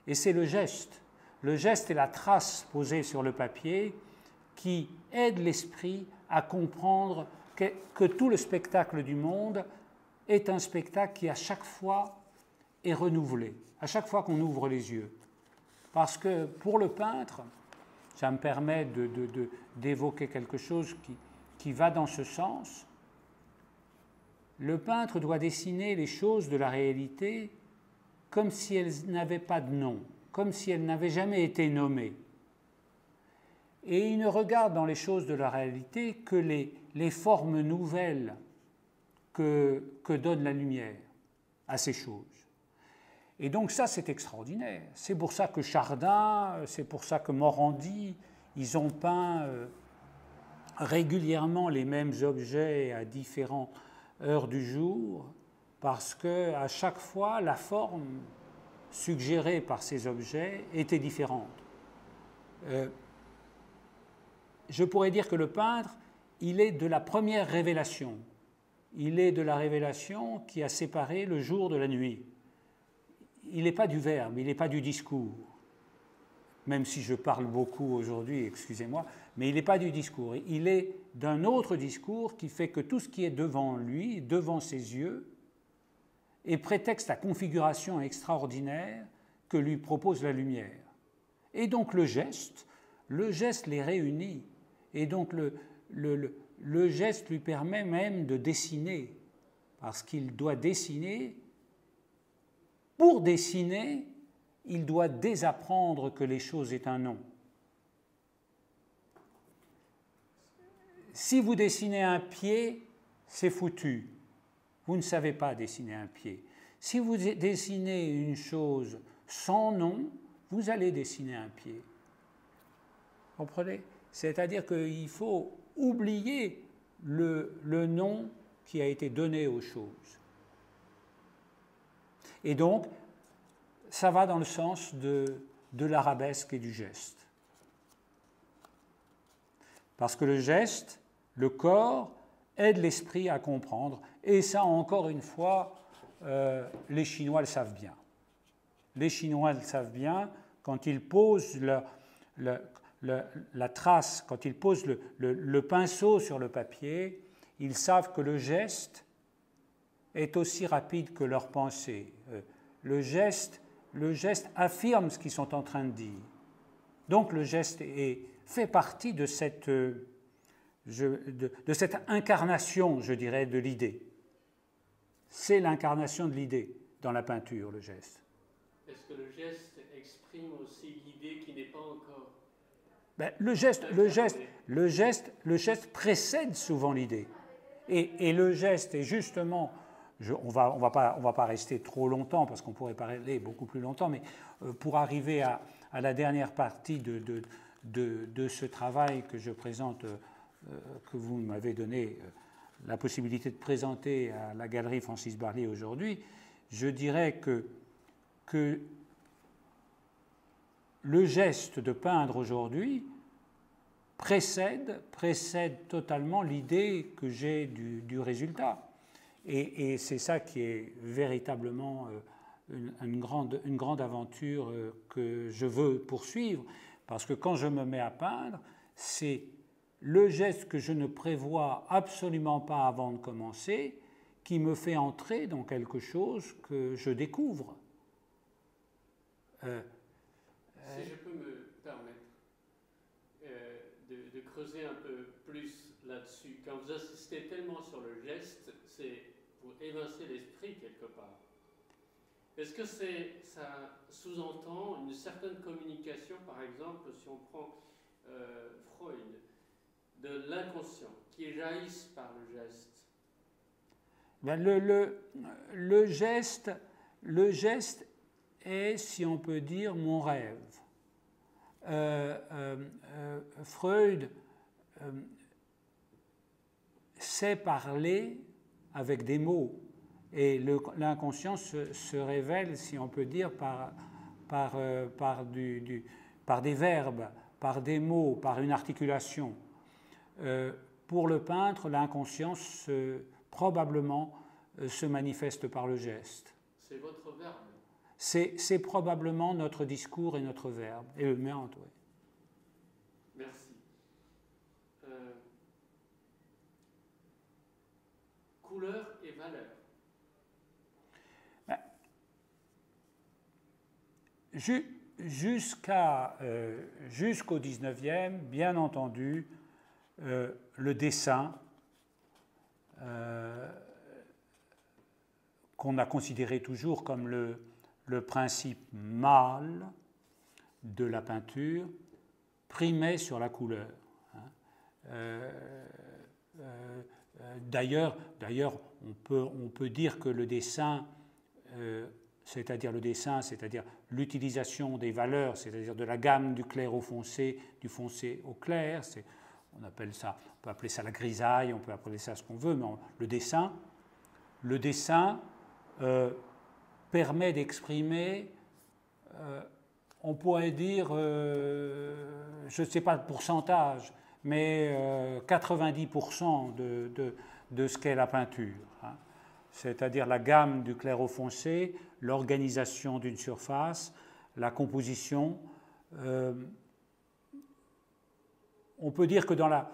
Et c'est le geste et la trace posée sur le papier qui aide l'esprit à comprendre que tout le spectacle du monde est un spectacle qui à chaque fois est renouvelé, à chaque fois qu'on ouvre les yeux. Parce que pour le peintre, ça me permet d'évoquer quelque chose qui va dans ce sens. Le peintre doit dessiner les choses de la réalité comme si elles n'avaient pas de nom, comme si elles n'avaient jamais été nommées. Et il ne regarde dans les choses de la réalité que les formes nouvelles que donne la lumière à ces choses. Et donc ça, c'est extraordinaire. C'est pour ça que Chardin, c'est pour ça que Morandi, ils ont peint régulièrement les mêmes objets à différentes heures du jour, parce qu'à chaque fois, la forme suggérée par ces objets était différente. Je pourrais dire que le peintre, il est de la première révélation. Il est de la révélation qui a séparé le jour de la nuit. Il n'est pas du verbe, il n'est pas du discours. Même si je parle beaucoup aujourd'hui, excusez-moi, mais il n'est pas du discours. Il est d'un autre discours qui fait que tout ce qui est devant lui, devant ses yeux, est prétexte à configuration extraordinaire que lui propose la lumière. Et donc le geste les réunit. Et donc le geste lui permet même de dessiner, parce qu'il doit dessiner. Pour dessiner, il doit désapprendre que les choses aient un nom. Si vous dessinez un pied, c'est foutu. Vous ne savez pas dessiner un pied. Si vous dessinez une chose sans nom, vous allez dessiner un pied. Vous comprenez ? C'est-à-dire qu'il faut oublier le nom qui a été donné aux choses. Et donc, ça va dans le sens de l'arabesque et du geste. Parce que le geste, le corps, aide l'esprit à comprendre. Et ça, encore une fois, les Chinois le savent bien. Les Chinois le savent bien quand ils posent la trace, quand ils posent le pinceau sur le papier, ils savent que le geste est aussi rapide que leur pensée. Le geste affirme ce qu'ils sont en train de dire. Donc le geste fait partie de cette incarnation, je dirais, de l'idée. C'est l'incarnation de l'idée dans la peinture, le geste. Est-ce que le geste exprime aussi l'idée qui n'est pas encore... Le geste précède souvent l'idée. Et le geste est justement... on va pas rester trop longtemps, parce qu'on pourrait parler beaucoup plus longtemps, mais pour arriver à la dernière partie de ce travail que je présente, que vous m'avez donné la possibilité de présenter à la Galerie Francis Barlier aujourd'hui, je dirais que le geste de peindre aujourd'hui précède totalement l'idée que j'ai du résultat. Et c'est ça qui est véritablement une grande aventure que je veux poursuivre, parce que quand je me mets à peindre, c'est le geste que je ne prévois absolument pas avant de commencer qui me fait entrer dans quelque chose que je découvre. Si je peux me permettre de creuser un peu plus là-dessus, quand vous insistez tellement sur le geste, c'est pour évincer l'esprit quelque part. Est-ce que ça sous-entend une certaine communication, par exemple, si on prend Freud, de l'inconscient, qui jaillisse par le geste? Ben le geste est, si on peut dire, mon rêve. Freud sait parler avec des mots, et l'inconscient se révèle, si on peut dire, par des verbes, par des mots, par une articulation. Pour le peintre, l'inconscient probablement se manifeste par le geste. C'est votre verbe. C'est probablement notre discours et notre verbe, et le mien, oui. Merci. Couleur et valeur. Jusqu'au 19e, bien entendu, le dessin, qu'on a considéré toujours comme le principe mâle de la peinture, primait sur la couleur. D'ailleurs, on peut dire que le dessin, c'est-à-dire l'utilisation des valeurs, c'est-à-dire de la gamme du clair au foncé, du foncé au clair, on peut appeler ça la grisaille, on peut appeler ça ce qu'on veut, mais le dessin permet d'exprimer, on pourrait dire, je ne sais pas le pourcentage, mais 90% de ce qu'est la peinture. C'est-à-dire la gamme du clair au foncé, l'organisation d'une surface, la composition. On peut dire que dans la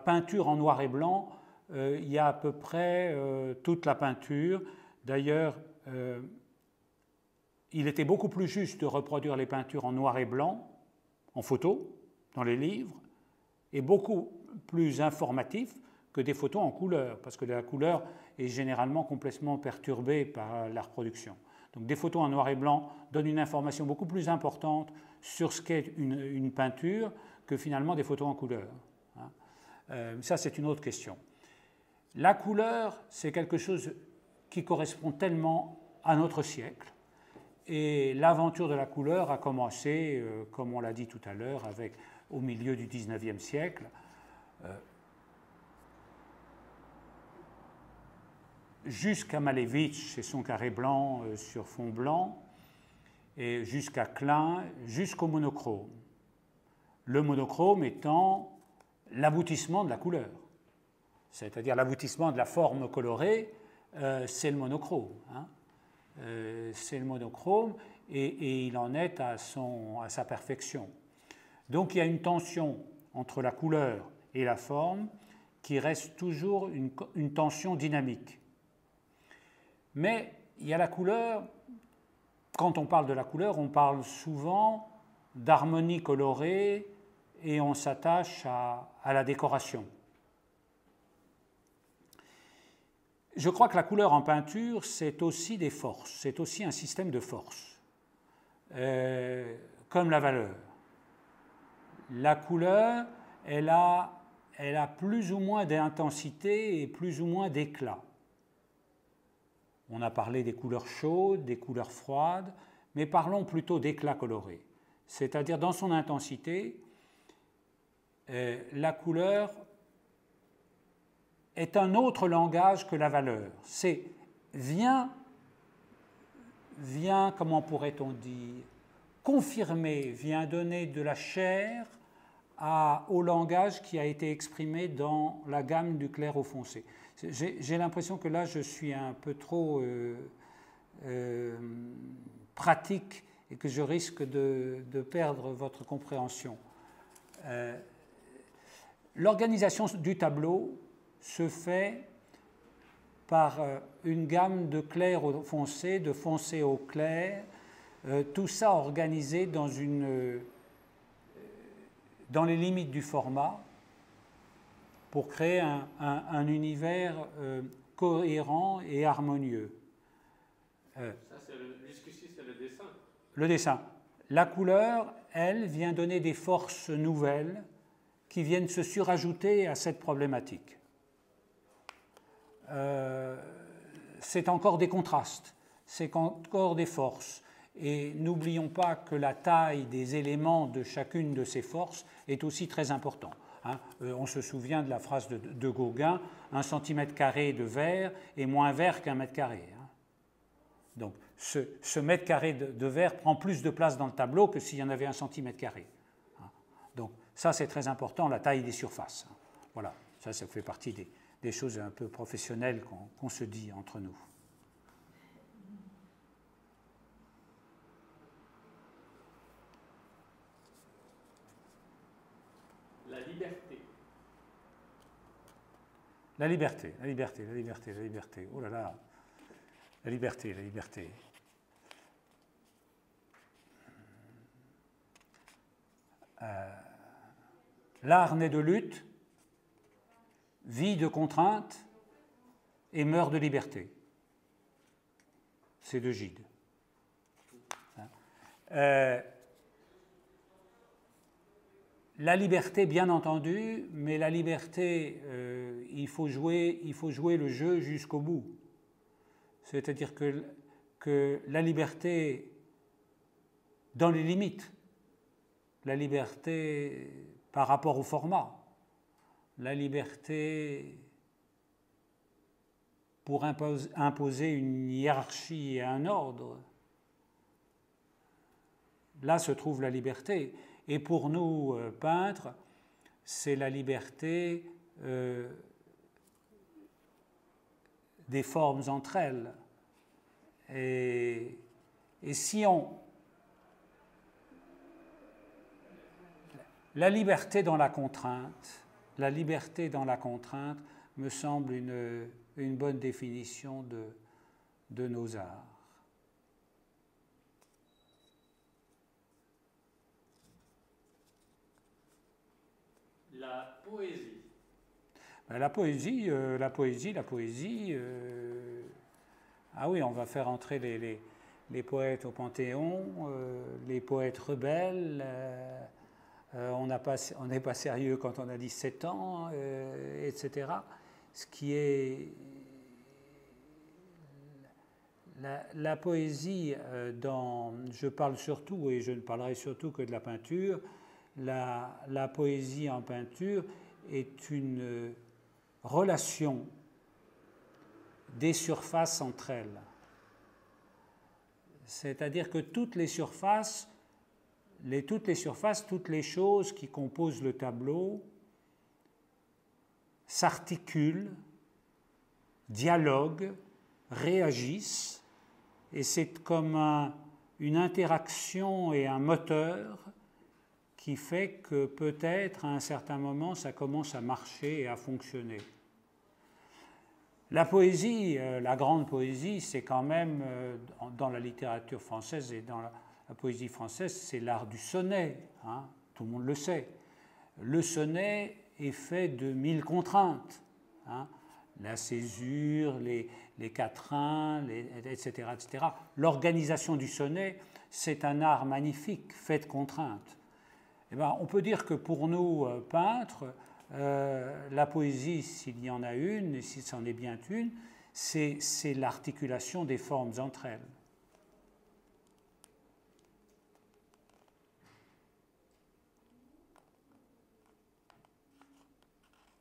peinture en noir et blanc, il y a à peu près toute la peinture. D'ailleurs, il était beaucoup plus juste de reproduire les peintures en noir et blanc, en photo, dans les livres, et beaucoup plus informatif que des photos en couleur, parce que la couleur est généralement complètement perturbée par la reproduction. Donc des photos en noir et blanc donnent une information beaucoup plus importante sur ce qu'est une peinture que finalement des photos en couleur. Ça, c'est une autre question. La couleur, c'est quelque chose qui correspond tellement à notre siècle. Et l'aventure de la couleur a commencé, comme on l'a dit tout à l'heure, au milieu du XIXe siècle. Jusqu'à Malevich et son carré blanc sur fond blanc, et jusqu'à Klein, jusqu'au monochrome. Le monochrome étant l'aboutissement de la couleur, c'est-à-dire l'aboutissement de la forme colorée, c'est le monochrome. C'est le monochrome et il en est à sa perfection. Donc il y a une tension entre la couleur et la forme qui reste toujours une tension dynamique. Mais il y a la couleur, quand on parle de la couleur, on parle souvent d'harmonie colorée et on s'attache à la décoration. Je crois que la couleur en peinture, c'est aussi des forces, c'est aussi un système de forces, comme la valeur. La couleur, elle a plus ou moins d'intensité et plus ou moins d'éclat. On a parlé des couleurs chaudes, des couleurs froides, mais parlons plutôt d'éclat coloré. C'est-à-dire, dans son intensité, la couleur est un autre langage que la valeur. Vient, comment pourrait-on dire, confirmer, vient donner de la chair au langage qui a été exprimé dans la gamme du clair au foncé. J'ai l'impression que là, je suis un peu trop pratique et que je risque de perdre votre compréhension. L'organisation du tableau se fait par une gamme de clair au foncé, de foncé au clair, tout ça organisé dans les limites du format pour créer un univers cohérent et harmonieux. Jusqu'ici, c'est le dessin. Le dessin. La couleur, elle, vient donner des forces nouvelles qui viennent se surajouter à cette problématique. C'est encore des contrastes, c'est encore des forces. Et n'oublions pas que la taille des éléments de chacune de ces forces est aussi très importante. On se souvient de la phrase de Gauguin, 1 cm² de verre est moins vert qu'1 m². Donc ce mètre carré de verre prend plus de place dans le tableau que s'il y en avait 1 cm². Donc ça c'est très important, la taille des surfaces. Voilà, ça fait partie des choses un peu professionnelles qu'on se dit entre nous. La liberté. La liberté, la liberté, la liberté, la liberté. Oh là là, la liberté, la liberté. L'art naît de lutte, vit de contraintes et meurt de liberté. C'est de Gide. La liberté, bien entendu, mais la liberté, il faut jouer le jeu jusqu'au bout. C'est-à-dire que la liberté, dans les limites, la liberté par rapport au format, la liberté pour imposer une hiérarchie et un ordre, là se trouve la liberté. Et pour nous, peintres, c'est la liberté des formes entre elles. Et si la liberté dans la contrainte me semble une bonne définition de nos arts. La poésie. La poésie. Ah oui, on va faire entrer les poètes au Panthéon, les poètes rebelles. On n'est pas sérieux quand on a 17 ans, etc. Ce qui est la poésie, je parle surtout, et je ne parlerai surtout que de la peinture, la poésie en peinture est une relation des surfaces entre elles. C'est-à-dire que toutes les surfaces, toutes les choses qui composent le tableau s'articulent, dialoguent, réagissent, et c'est comme une interaction et un moteur qui fait que peut-être à un certain moment ça commence à marcher et à fonctionner. La poésie, la grande poésie, c'est quand même, dans la littérature française et dans la poésie française, c'est l'art du sonnet, tout le monde le sait. Le sonnet est fait de 1000 contraintes, la césure, les quatrains, etc., etc. L'organisation du sonnet, c'est un art magnifique, fait de contraintes. Eh bien, on peut dire que pour nous, peintres, la poésie, s'il y en a une, et si c'en est bien une, c'est l'articulation des formes entre elles.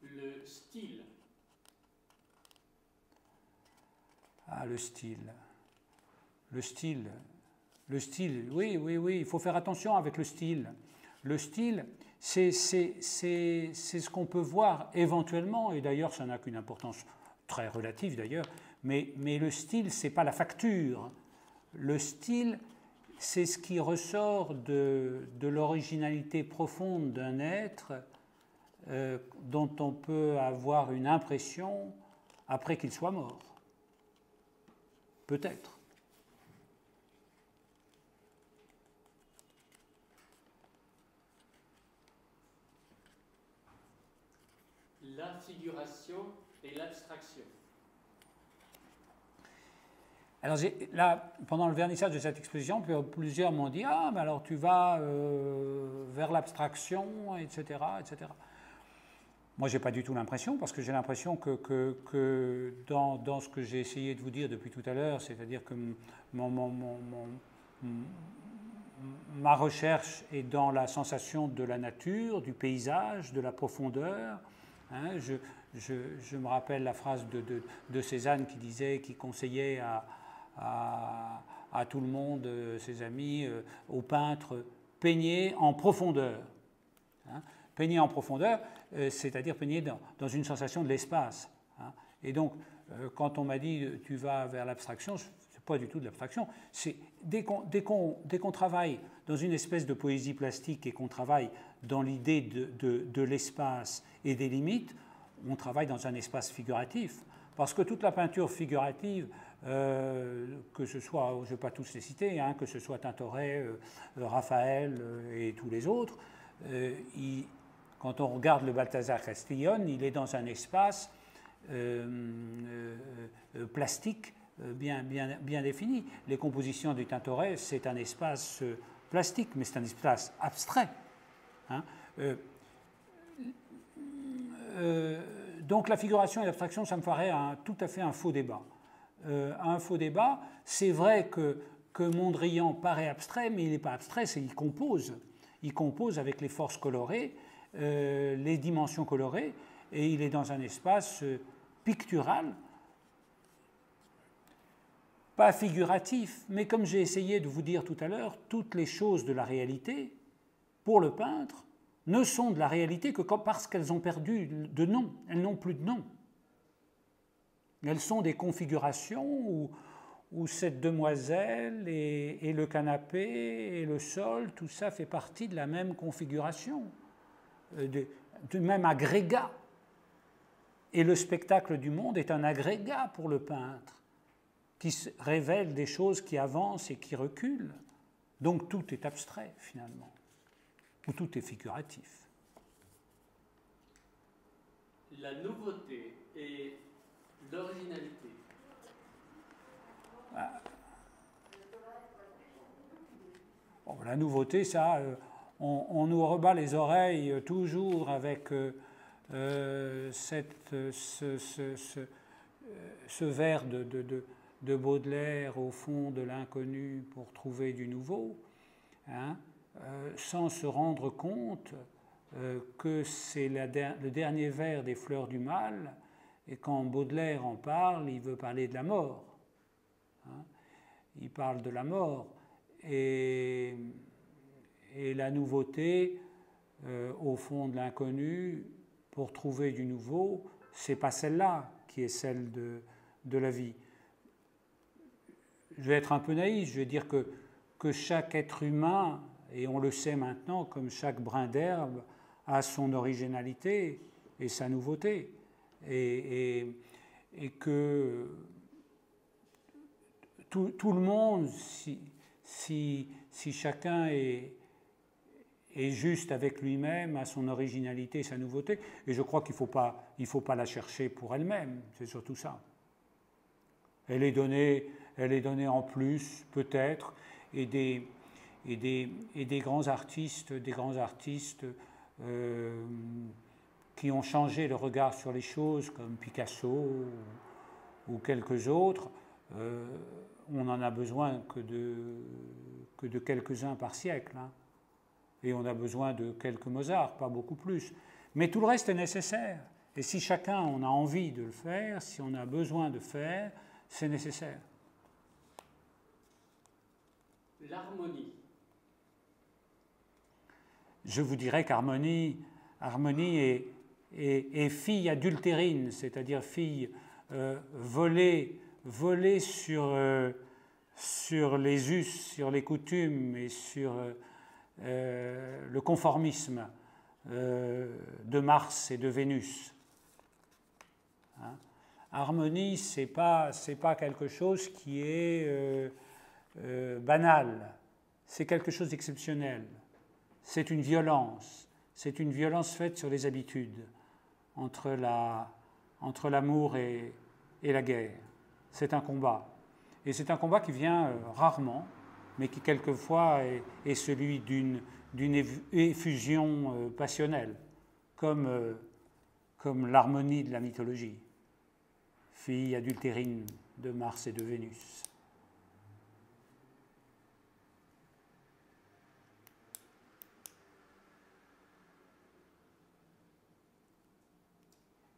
Le style. Ah, le style. Le style, oui, il faut faire attention avec le style. Le style, c'est ce qu'on peut voir éventuellement, et d'ailleurs ça n'a qu'une importance très relative d'ailleurs, mais le style, ce n'est pas la facture. Le style, c'est ce qui ressort de l'originalité profonde d'un être dont on peut avoir une impression après qu'il soit mort. Peut-être. La figuration et l'abstraction. Alors là, pendant le vernissage de cette exposition, plusieurs m'ont dit « Ah, mais alors tu vas vers l'abstraction, etc. etc. » Moi, je n'ai pas du tout l'impression, parce que j'ai l'impression que dans ce que j'ai essayé de vous dire depuis tout à l'heure, c'est-à-dire que ma recherche est dans la sensation de la nature, du paysage, de la profondeur. Hein, je me rappelle la phrase de Cézanne qui conseillait à tout le monde, ses amis, aux peintres, peignez en profondeur. Hein, peigner en profondeur, c'est-à-dire peigner dans une sensation de l'espace. Hein. Et donc, quand on m'a dit tu vas vers l'abstraction, ce n'est pas du tout de l'abstraction. Dès qu'on travaille dans une espèce de poésie plastique et qu'on travaille dans l'idée de l'espace et des limites, on travaille dans un espace figuratif. Parce que toute la peinture figurative, que ce soit, je ne vais pas tous les citer, hein, que ce soit Tintoret, Raphaël et tous les autres, quand on regarde le Balthazar Castiglione, il est dans un espace plastique bien défini. Les compositions du Tintoret, c'est un espace plastique, mais c'est un espace abstrait. Hein. Donc la figuration et l'abstraction, ça me paraît tout à fait un faux débat. Un faux débat, c'est vrai que Mondrian paraît abstrait, mais il n'est pas abstrait, c'est qu'il compose. Il compose avec les forces colorées, les dimensions colorées, et il est dans un espace pictural, pas figuratif, mais comme j'ai essayé de vous dire tout à l'heure, toutes les choses de la réalité, pour le peintre, ne sont de la réalité que parce qu'elles ont perdu de nom, elles n'ont plus de nom. Elles sont des configurations où cette demoiselle et le canapé et le sol, tout ça fait partie de la même configuration, du même agrégat. Et le spectacle du monde est un agrégat pour le peintre, qui révèle des choses qui avancent et qui reculent. Donc tout est abstrait, finalement, ou tout est figuratif. La nouveauté et l'originalité. Bon, la nouveauté, ça, on nous rebat les oreilles toujours avec ce vers de Baudelaire au fond de l'inconnu pour trouver du nouveau, hein, sans se rendre compte que c'est le dernier vers des Fleurs du Mal, et quand Baudelaire en parle, il veut parler de la mort. Hein. Il parle de la mort. Et la nouveauté, au fond de l'inconnu, pour trouver du nouveau, c'est pas celle-là qui est celle de la vie. Je vais être un peu naïf, je vais dire que chaque être humain, et on le sait maintenant, comme chaque brin d'herbe, a son originalité et sa nouveauté. Et que tout le monde, si chacun est juste avec lui-même, a son originalité, sa nouveauté, et je crois qu'il ne faut pas la chercher pour elle-même, c'est surtout ça. Elle est donnée en plus, peut-être, et des grands artistes, qui ont changé le regard sur les choses, comme Picasso ou quelques autres, on n'en a besoin que de quelques-uns par siècle. Hein. Et on a besoin de quelques Mozart, pas beaucoup plus. Mais tout le reste est nécessaire. Et si chacun on a envie de le faire, si on a besoin de faire, c'est nécessaire. L'harmonie. je vous dirais qu'Harmonie est fille adultérine, c'est-à-dire fille volée sur les us, sur les coutumes et sur le conformisme de Mars et de Vénus. Hein? Harmonie, ce n'est pas quelque chose qui est banal, c'est quelque chose d'exceptionnel. C'est une violence faite sur les habitudes entre l'amour et la guerre. C'est un combat. Et c'est un combat qui vient rarement, mais qui quelquefois est celui d'une effusion passionnelle, comme l'harmonie de la mythologie, fille adultérine de Mars et de Vénus.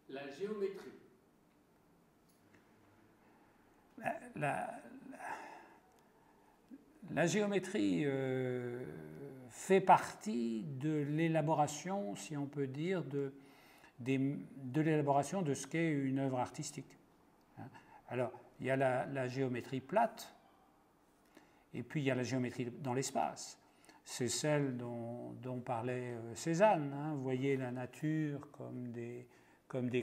La géométrie. La géométrie fait partie de l'élaboration, si on peut dire, de l'élaboration de ce qu'est une œuvre artistique. Alors, il y a la géométrie plate, et puis il y a la géométrie dans l'espace. C'est celle dont parlait Cézanne. Hein. Vous voyez la nature comme des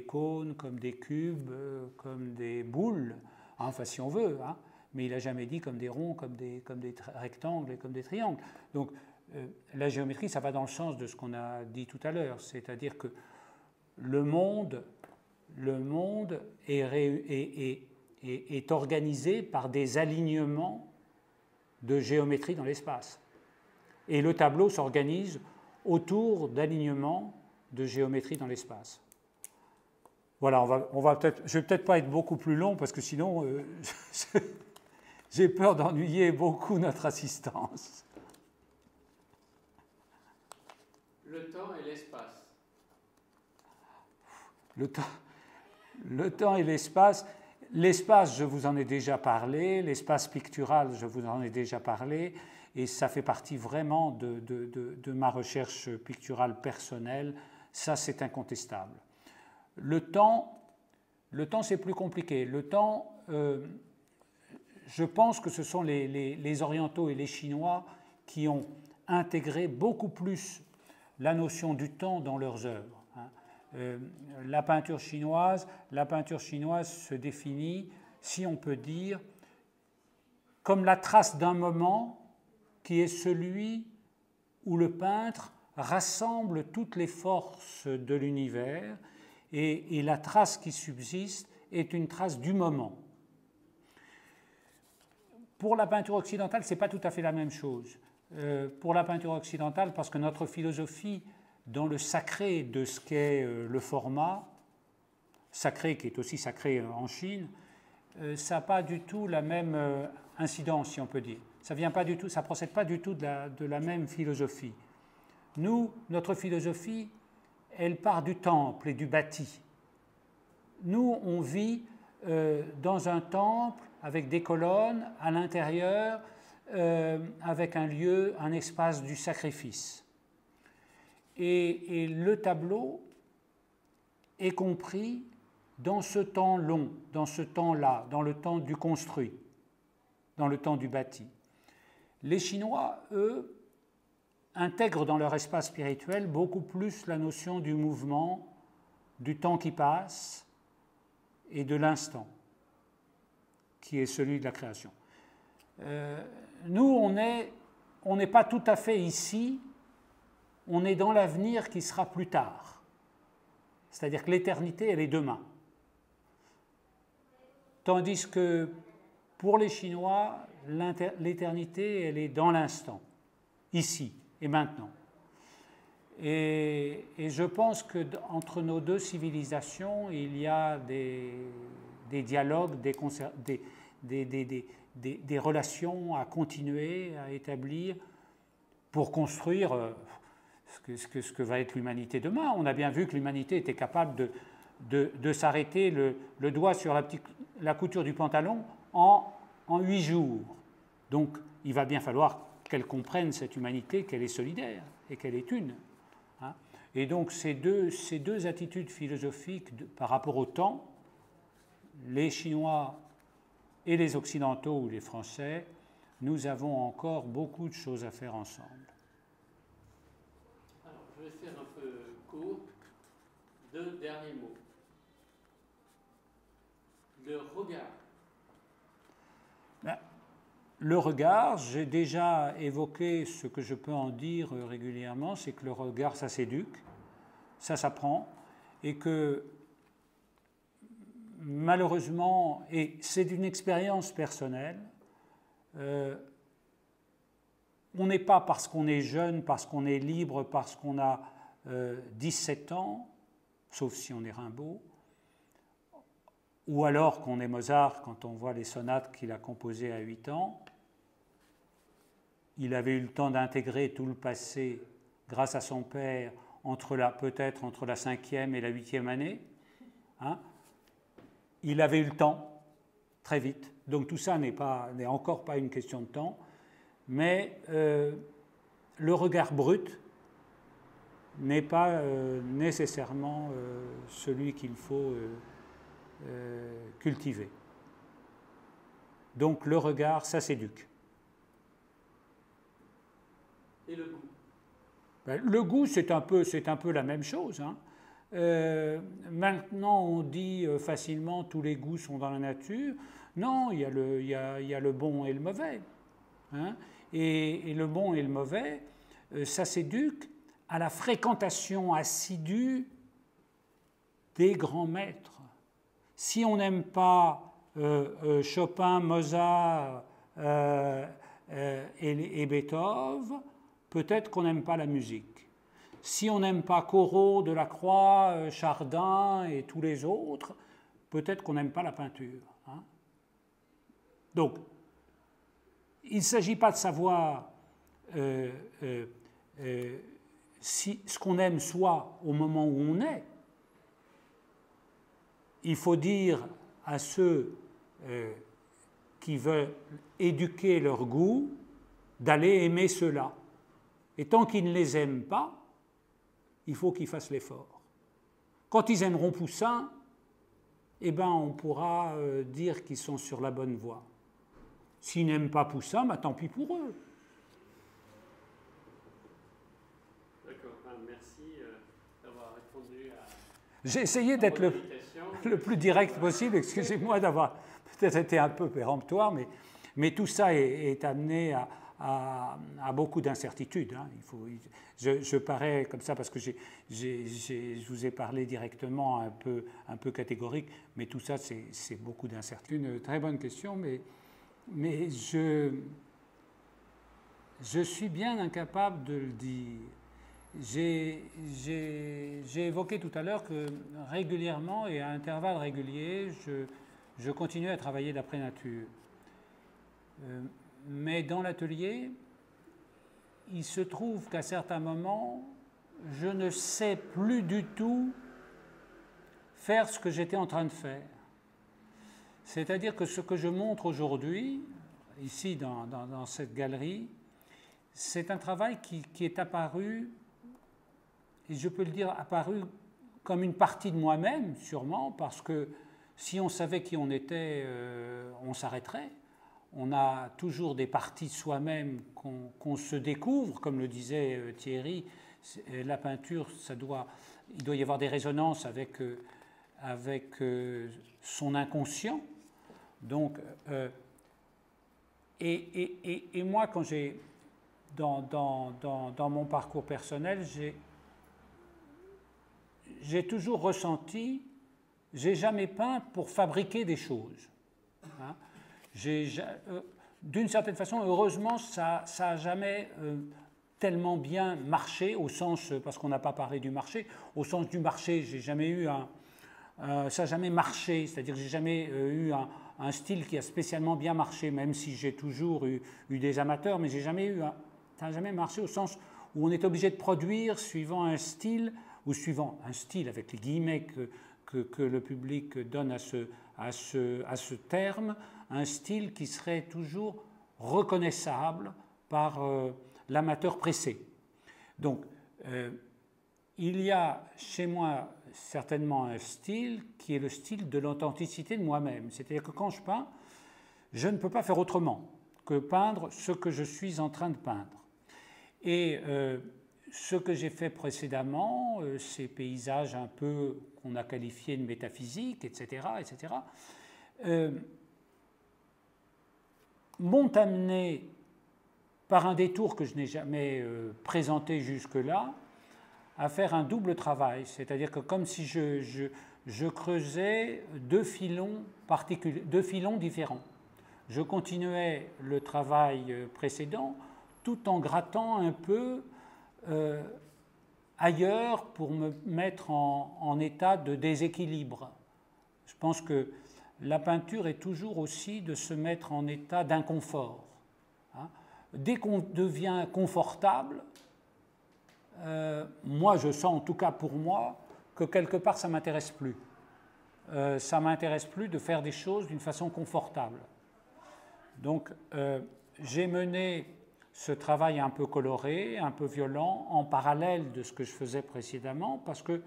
cônes, comme des cubes, comme des boules, hein, enfin si on veut, hein, mais il n'a jamais dit comme des ronds, comme des rectangles et comme des triangles. Donc la géométrie, ça va dans le sens de ce qu'on a dit tout à l'heure, c'est-à-dire que le monde est organisé par des alignements de géométrie dans l'espace. Et le tableau s'organise autour d'alignements de géométrie dans l'espace. Voilà, je ne vais peut-être pas être beaucoup plus long parce que sinon, j'ai peur d'ennuyer beaucoup notre assistance. Le temps et l'espace. Le temps et l'espace. L'espace, je vous en ai déjà parlé. L'espace pictural, je vous en ai déjà parlé. Et ça fait partie vraiment de ma recherche picturale personnelle. Ça, c'est incontestable. Le temps, c'est plus compliqué. Le temps, je pense que ce sont les Orientaux et les Chinois qui ont intégré beaucoup plus la notion du temps dans leurs œuvres. La peinture chinoise se définit, si on peut dire, comme la trace d'un moment qui est celui où le peintre rassemble toutes les forces de l'univers et la trace qui subsiste est une trace du moment. Pour la peinture occidentale, ce n'est pas tout à fait la même chose. Pour la peinture occidentale, parce que notre philosophie dans le sacré de ce qu'est le format, sacré qui est aussi sacré en Chine, ça n'a pas du tout la même incidence, si on peut dire. Ça ne procède pas du tout de la même philosophie. Nous, notre philosophie, elle part du temple et du bâti. Nous, on vit dans un temple avec des colonnes à l'intérieur, avec un lieu, un espace du sacrifice. Et le tableau est compris dans ce temps long, dans ce temps-là, dans le temps du construit, dans le temps du bâti. Les Chinois, eux, intègrent dans leur espace spirituel beaucoup plus la notion du mouvement, du temps qui passe et de l'instant, qui est celui de la création. Nous, on n'est pas tout à fait ici, on est dans l'avenir qui sera plus tard. C'est-à-dire que l'éternité, elle est demain. Tandis que pour les Chinois, l'éternité, elle est dans l'instant, ici et maintenant. Et je pense qu'entre nos deux civilisations, il y a des dialogues, des relations à continuer, à établir pour construire ce que va être l'humanité demain. On a bien vu que l'humanité était capable de s'arrêter le doigt sur la couture du pantalon en 8 jours. Donc il va bien falloir qu'elle comprenne, cette humanité, qu'elle est solidaire et qu'elle est une. Hein. Et donc ces deux attitudes philosophiques par rapport au temps, les Chinois et les Occidentaux ou les Français, nous avons encore beaucoup de choses à faire ensemble. Alors, je vais faire un peu court. 2 derniers mots. Le regard. Ben, le regard, j'ai déjà évoqué ce que je peux en dire régulièrement, c'est que le regard, ça s'éduque, ça s'apprend, et que malheureusement, et c'est d'une expérience personnelle, on n'est pas parce qu'on est jeune, parce qu'on est libre, parce qu'on a 17 ans, sauf si on est Rimbaud, ou alors qu'on est Mozart quand on voit les sonates qu'il a composées à 8 ans. Il avait eu le temps d'intégrer tout le passé grâce à son père, peut-être entre la 5e et la 8e année. Hein. Il avait eu le temps, très vite. Donc tout ça n'est encore pas une question de temps. Mais le regard brut n'est pas nécessairement celui qu'il faut cultiver. Donc le regard, ça s'éduque. Et le goût? Ben, le goût, c'est un peu la même chose. Hein. Maintenant, on dit facilement tous les goûts sont dans la nature. Non, il y a le bon et le mauvais. Hein. Et le bon et le mauvais, ça s'éduque à la fréquentation assidue des grands maîtres. Si on n'aime pas Chopin, Mozart et Beethoven, peut-être qu'on n'aime pas la musique. Si on n'aime pas Corot, Delacroix, Chardin et tous les autres, peut-être qu'on n'aime pas la peinture. Hein. Donc, il ne s'agit pas de savoir si ce qu'on aime soit au moment où on est. Il faut dire à ceux qui veulent éduquer leur goût d'aller aimer ceux-là. Et tant qu'ils ne les aiment pas, il faut qu'ils fassent l'effort. Quand ils aimeront Poussin, eh ben on pourra dire qu'ils sont sur la bonne voie. S'ils n'aiment pas Poussin, ben tant pis pour eux. D'accord, merci d'avoir répondu à... J'ai essayé d'être le plus direct possible, excusez-moi d'avoir peut-être été un peu péremptoire, mais tout ça est amené à beaucoup d'incertitudes. Hein. Je parais comme ça parce que je vous ai parlé directement un peu catégorique, mais tout ça c'est beaucoup d'incertitudes. Une très bonne question, mais je suis bien incapable de le dire. J'ai évoqué tout à l'heure que régulièrement et à intervalles réguliers, je continue à travailler d'après nature. Mais dans l'atelier, il se trouve qu'à certains moments, je ne sais plus du tout faire ce que j'étais en train de faire. C'est-à-dire que ce que je montre aujourd'hui, ici dans cette galerie, c'est un travail qui est apparu, et je peux le dire, apparu comme une partie de moi-même, sûrement, parce que si on savait qui on était, on s'arrêterait. On a toujours des parties de soi-même qu'on se découvre, comme le disait Thierry. La peinture, il doit y avoir des résonances avec son inconscient. Donc, et moi, quand j'ai dans mon parcours personnel, j'ai toujours ressenti, j'ai jamais peint pour fabriquer des choses. Hein. D'une certaine façon, heureusement, ça n'a jamais tellement bien marché, au sens, parce qu'on n'a pas parlé du marché, au sens du marché, j'ai jamais eu ça n'a jamais marché, c'est-à-dire que j'ai jamais eu un style qui a spécialement bien marché, même si j'ai toujours eu des amateurs, mais ça n'a jamais marché au sens où on est obligé de produire suivant un style, ou suivant un style avec les guillemets que le public donne à ce terme, un style qui serait toujours reconnaissable par l'amateur pressé. Donc, il y a chez moi certainement un style qui est le style de l'authenticité de moi-même. C'est-à-dire que quand je peins, je ne peux pas faire autrement que peindre ce que je suis en train de peindre. Et ce que j'ai fait précédemment, ces paysages un peu qu'on a qualifiés de métaphysiques, etc., m'ont amené, par un détour que je n'ai jamais présenté jusque-là, à faire un double travail. C'est-à-dire que comme si je creusais deux filons différents. Je continuais le travail précédent tout en grattant un peu ailleurs pour me mettre en état de déséquilibre. Je pense que la peinture est toujours aussi de se mettre en état d'inconfort. Hein. Dès qu'on devient confortable, moi je sens en tout cas pour moi que quelque part ça ne m'intéresse plus. Ça ne m'intéresse plus de faire des choses d'une façon confortable. Donc j'ai mené ce travail un peu coloré, un peu violent, en parallèle de ce que je faisais précédemment, parce que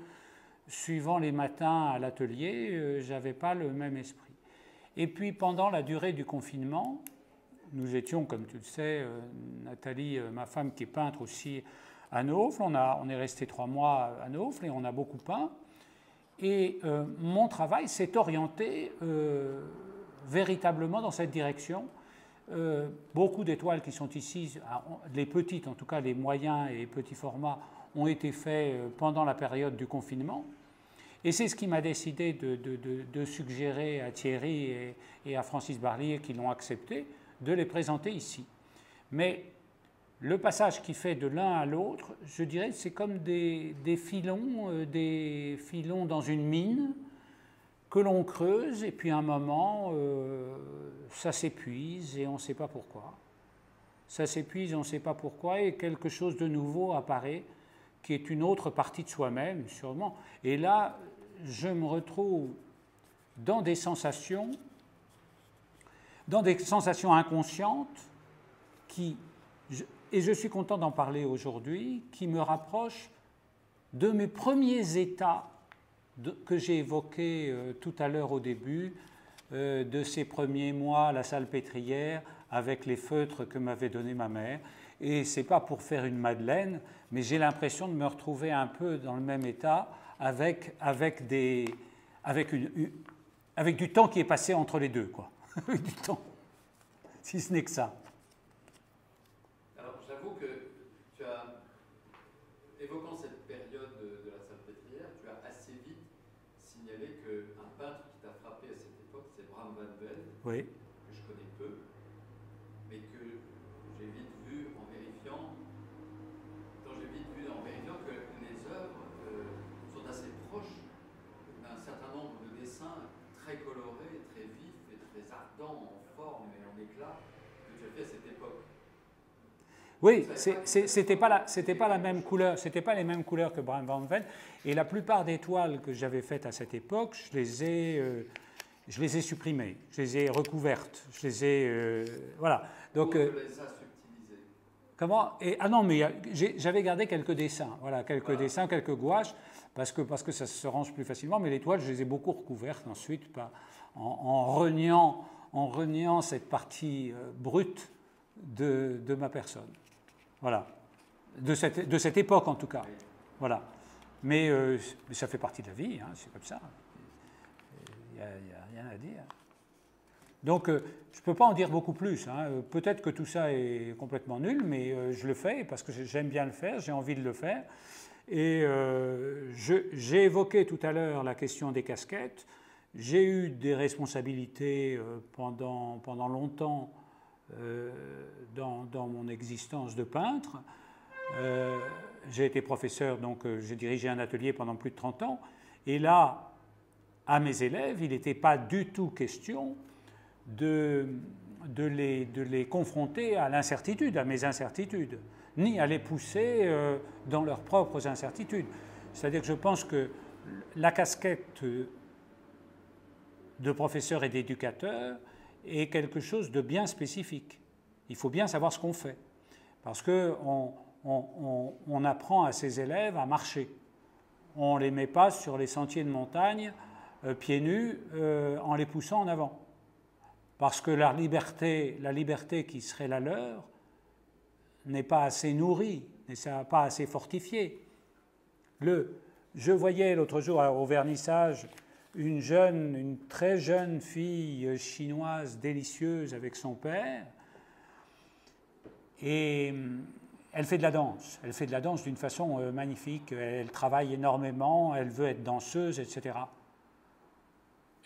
suivant les matins à l'atelier, je n'avais pas le même esprit. Et puis pendant la durée du confinement, nous étions, comme tu le sais, Nathalie, ma femme qui est peintre aussi, à Neaufles. On est resté 3 mois à Neaufles et on a beaucoup peint. Et mon travail s'est orienté véritablement dans cette direction. Beaucoup d'étoiles qui sont ici, les petites en tout cas, les moyens et les petits formats, ont été faits pendant la période du confinement. Et c'est ce qui m'a décidé de suggérer à Thierry et à Francis Barlier, qui l'ont accepté, de les présenter ici. Mais le passage qui fait de l'un à l'autre, je dirais, c'est comme des filons dans une mine que l'on creuse, et puis à un moment, ça s'épuise et on ne sait pas pourquoi. Ça s'épuise et on ne sait pas pourquoi, et quelque chose de nouveau apparaît, qui est une autre partie de soi-même, sûrement. Et là, je me retrouve dans des sensations inconscientes et je suis content d'en parler aujourd'hui, qui me rapprochent de mes premiers états que j'ai évoqués tout à l'heure au début, de ces premiers mois à la salpêtrière avec les feutres que m'avait donné ma mère. Et ce n'est pas pour faire une madeleine, mais j'ai l'impression de me retrouver un peu dans le même état avec du temps qui est passé entre les deux, quoi. Du temps, si ce n'est que ça. Alors j'avoue que tu as, évoquant cette période de la salpêtrière, tu as assez vite signalé qu'un peintre qui t'a frappé à cette époque, c'est Bram van Velde, oui, que je connais peu, mais que j'ai vite vu en vérifiant, que les œuvres sont assez proches d'un certain nombre de dessins très colorés, très vifs et très ardents en forme et en éclat que tu as fait à cette époque. Oui, c'était pas la même couleur, c'était pas les mêmes couleurs que Bram van Velde. Et la plupart des toiles que j'avais faites à cette époque, je les ai supprimées, je les ai recouvertes, je les ai voilà. Donc tu les as subtilisées. Comment? Ah non, mais j'avais gardé quelques dessins, voilà, quelques dessins, quelques gouaches, parce que ça se range plus facilement. Mais les toiles, je les ai beaucoup recouvertes ensuite, en reniant cette partie brute de ma personne. Voilà, de cette époque en tout cas. Voilà. Mais ça fait partie de la vie, hein, c'est comme ça. Il n'y a rien à dire. Donc, je ne peux pas en dire beaucoup plus. Hein. Peut-être que tout ça est complètement nul, mais je le fais parce que j'aime bien le faire, j'ai envie de le faire. Et j'ai évoqué tout à l'heure la question des casquettes. J'ai eu des responsabilités pendant longtemps dans mon existence de peintre. J'ai été professeur, donc j'ai dirigé un atelier pendant plus de 30 ans. Et là, à mes élèves, il n'était pas du tout question de les confronter à l'incertitude, à mes incertitudes, ni à les pousser dans leurs propres incertitudes. C'est-à-dire que je pense que la casquette de professeur et d'éducateur est quelque chose de bien spécifique. Il faut bien savoir ce qu'on fait. Parce qu'on on apprend à ses élèves à marcher. On ne les met pas sur les sentiers de montagne pieds nus en les poussant en avant. Parce que la liberté qui serait la leur n'est pas assez nourrie, n'est pas assez fortifiée. Je voyais l'autre jour au vernissage une très jeune fille chinoise délicieuse avec son père, et elle fait de la danse. Elle fait de la danse d'une façon magnifique. Elle travaille énormément, elle veut être danseuse, etc.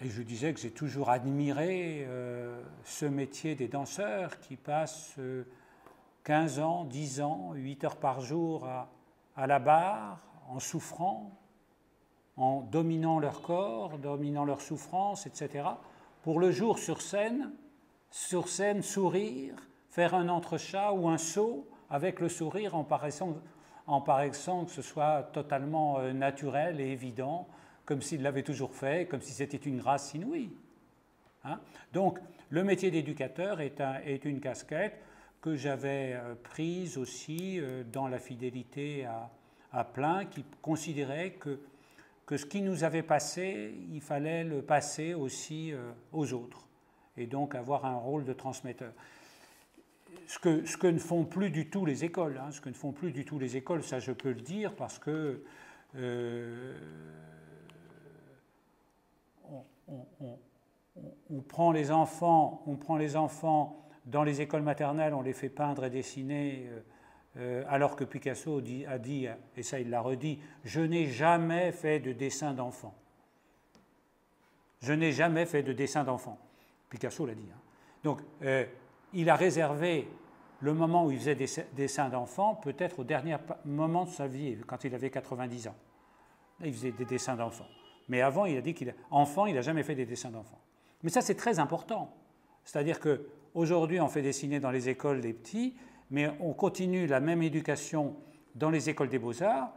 Et je disais que j'ai toujours admiré ce métier des danseurs qui passent 15 ans, 10 ans, 8 heures par jour à la barre, en souffrant, en dominant leur corps, dominant leur souffrance, etc. Pour le jour sur scène, sourire, faire un entrechat ou un saut avec le sourire en paraissant que ce soit totalement naturel et évident, comme s'il l'avait toujours fait, comme si c'était une grâce inouïe. Hein? Donc, le métier d'éducateur est une casquette que j'avais prise aussi dans la fidélité à Plein, qui considérait que ce qui nous avait passé, il fallait le passer aussi aux autres, et donc avoir un rôle de transmetteur. Ce que ne font plus du tout les écoles, hein, ça je peux le dire, parce que on prend les enfants dans les écoles maternelles, on les fait peindre et dessiner, alors que Picasso a dit, et ça il l'a redit, je n'ai jamais fait de dessin d'enfant. Je n'ai jamais fait de dessin d'enfant. Picasso l'a dit. Hein. Donc, il a réservé le moment où il faisait des dessins d'enfants, peut-être au dernier moment de sa vie, quand il avait 90 ans. Là, il faisait des dessins d'enfants. Mais avant, il a dit qu'enfant, il n'a jamais fait des dessins d'enfants. Mais ça, c'est très important. C'est-à-dire qu'aujourd'hui, on fait dessiner dans les écoles des petits, mais on continue la même éducation dans les écoles des beaux-arts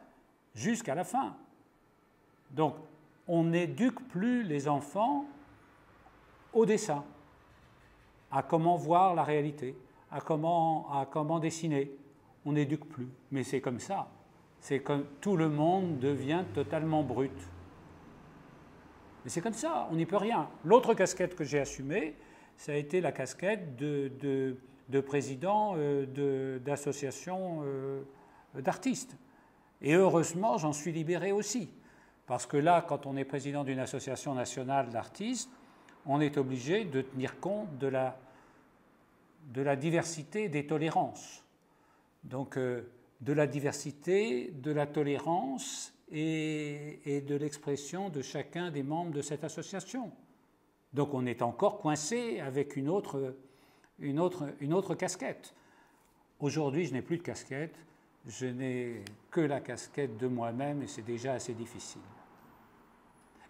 jusqu'à la fin. Donc, on n'éduque plus les enfants au dessin, à comment voir la réalité, à comment dessiner. On n'éduque plus. Mais c'est comme ça. C'est comme tout le monde devient totalement brut. Mais c'est comme ça, on n'y peut rien. L'autre casquette que j'ai assumée, ça a été la casquette de président d'association d'artistes. Et heureusement, j'en suis libéré aussi. Parce que là, quand on est président d'une association nationale d'artistes, on est obligé de tenir compte de la diversité des tolérances. Donc, de la diversité, de la tolérance et de l'expression de chacun des membres de cette association. Donc, on est encore coincé avec une autre casquette. Aujourd'hui, je n'ai plus de casquette. Je n'ai que la casquette de moi-même et c'est déjà assez difficile.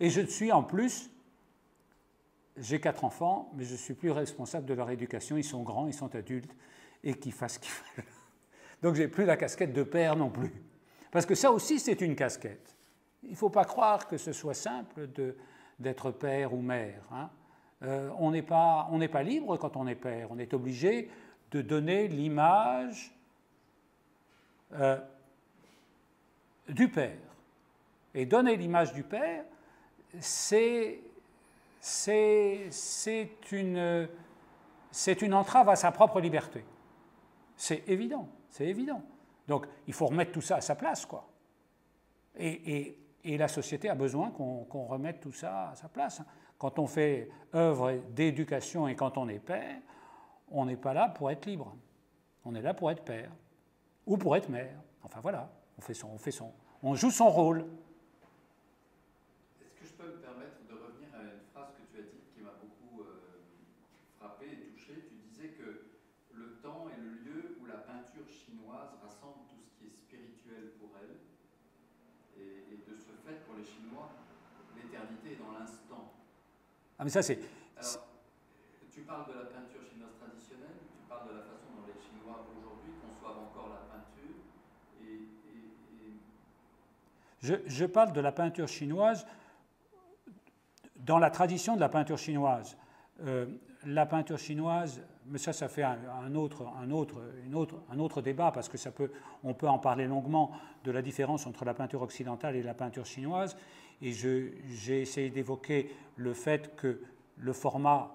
Et je suis en plus, j'ai 4 enfants, mais je ne suis plus responsable de leur éducation. Ils sont grands, ils sont adultes et qu'ils fassent ce qu'ils veulent. Donc je n'ai plus la casquette de père non plus. Parce que ça aussi, c'est une casquette. Il ne faut pas croire que ce soit simple d'être père ou mère. Hein. On n'est pas libre quand on est père. On est obligé de donner l'image du père. Et donner l'image du père, c'est une entrave à sa propre liberté. C'est évident, c'est évident. Donc, il faut remettre tout ça à sa place, quoi. Et la société a besoin qu'on remette tout ça à sa place. Quand on fait œuvre d'éducation et quand on est père, on n'est pas là pour être libre. On est là pour être père ou pour être mère. Enfin voilà, on joue son rôle. Est-ce que je peux me permettre de revenir à une phrase que tu as dite qui m'a beaucoup frappé et touché. Tu disais que le temps est le lieu où la peinture chinoise rassemble tout ce qui est spirituel pour elle. Et de ce fait, pour les Chinois, l'éternité est dans l'instant. Ah mais ça c'est... Alors, tu parles de la peinture chinoise traditionnelle, tu parles de la façon dont les Chinois aujourd'hui conçoivent encore la peinture. Je parle de la peinture chinoise dans la tradition de la peinture chinoise. La peinture chinoise, mais ça fait un autre débat, parce que on peut en parler longuement de la différence entre la peinture occidentale et la peinture chinoise. Et j'ai essayé d'évoquer le fait que le format